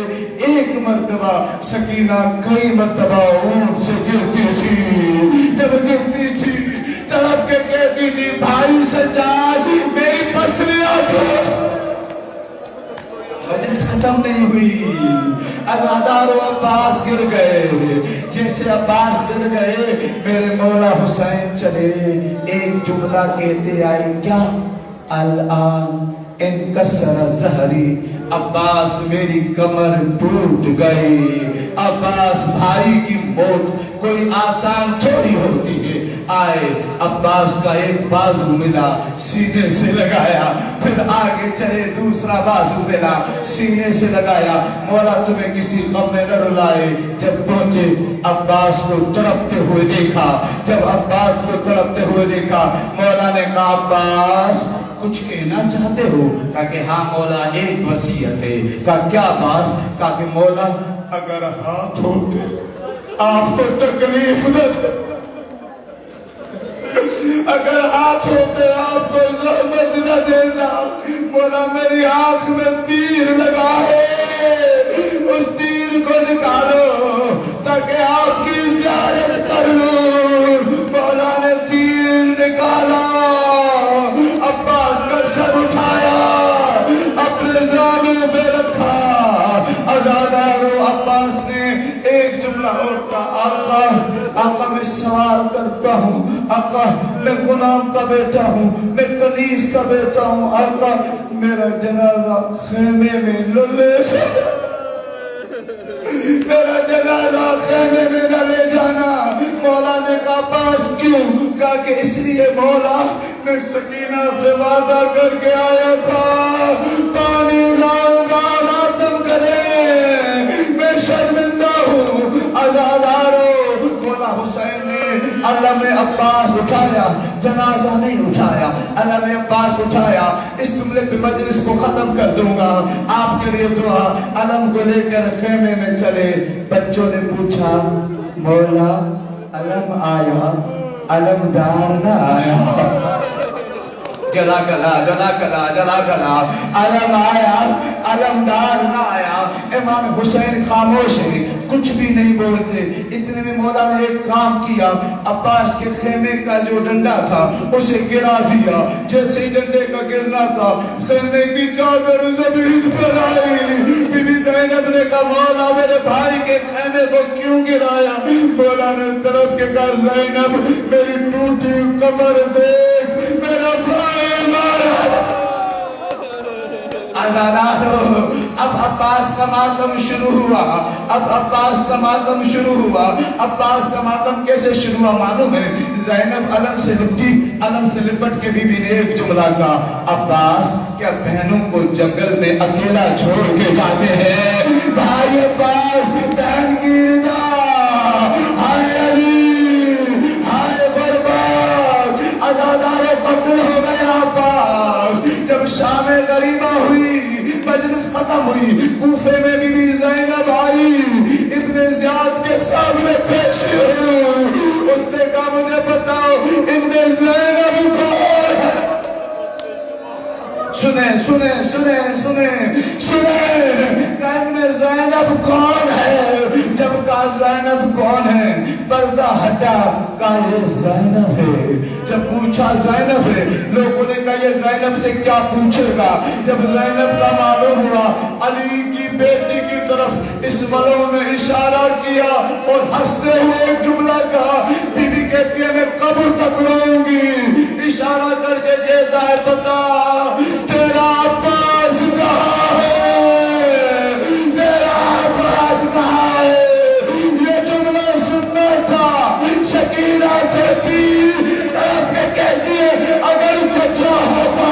ایک مرتبہ سکینہ کئی مرتبہ اونٹ سے گرتی تھی، جب گرتی تھی طرف کے کہتی تھی بھائی سجاد میری پسلیاں ٹوٹ۔ مجلس ختم نہیں ہوئی، عزادارو عباس گر گئے، جیسے عباس گر گئے میرے مولا حسین چلے، ایک جملہ کہتے آئے کیا الان انکسر ظہری، عباس میری کمر ٹوٹ گئی۔ عباس بھائی کی موت کوئی آسان تھوڑی ہوتی ہے۔ آئے عباس کا ایک بازو ملا، سینے سے لگایا، پھر آگے چلے دوسرا بازو ملا، سینے سے لگایا۔ مولا تمہیں کسی غم میں نہ رلائے۔ جب پہنچے عباس کو تڑپتے ہوئے دیکھا، جب عباس کو تڑپتے ہوئے دیکھا مولا نے کہا عباس کچھ کہنا چاہتے ہو؟ کہا کہ ہاں مولا ایک وصیت ہے۔ کہا کیا عباس؟ کہا کہ مولا اگر ہاتھ ہوتے آپ کو تکلیف نہ دے، اگر ہاتھ ہوتے آپ کو زحمت نہ دینا، مولا میری آنکھ میں تیر لگا ہے، اس تیر کو نکالو تاکہ آپ کی زیارت کر لوں۔ کھڑا ہوتا آقا آقا میں سوال کرتا ہوں آقا میں غلام کا بیٹا ہوں میں کنیز کا بیٹا ہوں آقا میرا جنازہ خیمے میں لے میرا جنازہ خیمے میں نہ لے جانا مولا نے کہا پاس کیوں کہا کہ اس لیے مولا میں سکینہ سے وعدہ کر کے آیا تھا پانی لاؤں گا لازم کرے میں شرمندہ ہوں عزادارو مولا حسین نے علم عباس اٹھایا جنازہ نہیں اٹھایا علم عباس اٹھایا اس جملے پہ مجلس کو ختم کر دوں گا آپ کے لیے دعا علم کو لے کر خیمے میں چلے بچوں نے پوچھا مولا علم آیا علمدار نہ آیا جزاک اللہ علم آیا علمدار نہ آیا امام حسین خاموش ہے کچھ بھی نہیں بولتے اتنے میں مولا نے ایک کام کیا عباس کے خیمے کا جو ڈنڈا تھا اسے گرا دیا جیسے ہی ڈنڈے کا گرنا تھا خیمے کی چادر زمین پر آئی بی بی زینب نے کہا مولا میرے بھائی کے خیمے کو کیوں گرایا مولا نے طرف کے کہا زینب میری ٹوٹی کمر دیکھ میرا بھائی مارا آزادارو اب عباس کا ماتم شروع ہوا عباس کا ماتم شروع ہوا عباس کا ماتم کیسے شروع ہوا معلوم ہے زینب علم سے لپٹی علم سے لپٹ کے بی بی نے ایک جملہ کہا عباس کیا بہنوں کو جنگل میں اکیلا چھوڑ کے جاتے ہیں بھائی عباس بہن کی رضا ہائے علی ہائے غربت آزادارو قتل ہو گیا عباس جب شام غریبہ ہوئی مجلس ختم ہوئی کوفے میں بی بی زینب آئی ابن زیاد کے سامنے پیش ہوئی اس نے کہا مجھے بتاؤ ابن زینب کون ہے سنیں کہا ابن زینب کون ہے جب کہا زینب کون ہے پردہ ہٹا کہا یہ زینب ہے جب پوچھا زینب ہے لوگوں نے کہا یہ زینب سے کیا پوچھے گا جب زینب کا معلوم ہوا علی کی بیٹی کی طرف اس ملوں نے اشارہ کیا اور ہنستے ہوئے ایک جملہ کہا بی بی کہتی ہے میں قبر تک رہوں گی اشارہ کر کے کہتا ہے پتا تیرا عباس کہاں ہے تیرا عباس کہاں ہے یہ جملہ سننا تھا سکینہ کہتی طرف کے کہتی ہے اگر چچا ہوگا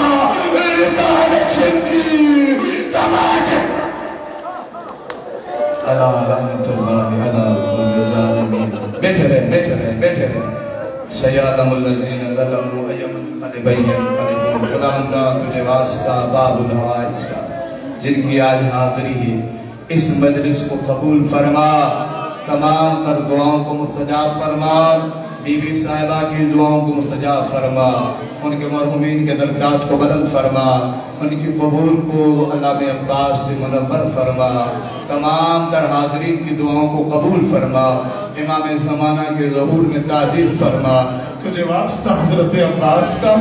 رضا نے چھنگی تماچے اللہ رحمت اللہ علی الظالمین بیٹھے رہے سیادم الذین ظلموا ایمن قلبین قلبون خدا مندہ تجھے واسطہ باب الحوائج کا جن کی آج حاضری ہے اس مجلس کو قبول فرما تمام تر دعاؤں کو مستجاب فرما بی بی صاحبہ کی دعاؤں کو مستجاب فرما ان کے مرحومین کے درجات کو بلند فرما ان کی قبول کو علامہ عباس سے منور فرما تمام تر حاضرین کی دعاؤں کو قبول فرما امام زمانہ کے ظہور میں تعجیل فرما تجھے واسطہ حضرت عباس کا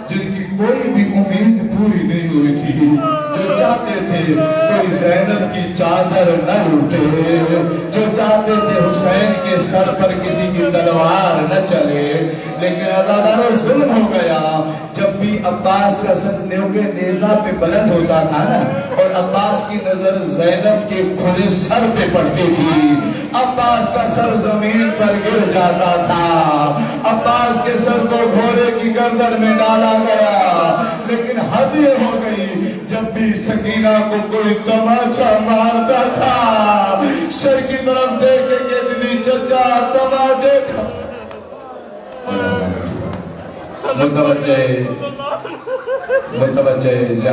جن کی کوئی بھی امید پوری نہیں ہوئی تھی جو چاہتے تھے کوئی زینب کی چادر نہ لوٹے جو چاہتے تھے حسین کے سر پر کسی کی تلوار نہ چلے لیکن عزادارو ظلم ہو گیا جب بھی عباس کا سر نیوکے نیزہ پہ بلند ہوتا تھا نا اور عباس کی نظر زینب کے کھلے سر پہ پڑتی تھی عباس کا سر زمین پر گر جاتا تھا عباس کے سر کو گھوڑے کی گردن میں ڈالا گیا لیکن حد یہ ہو گئی جب بھی سکینہ کو کوئی تماچا مارتا تھا سر کی طرف دیکھے کہ دلی چچا تماچے کھا متوجہ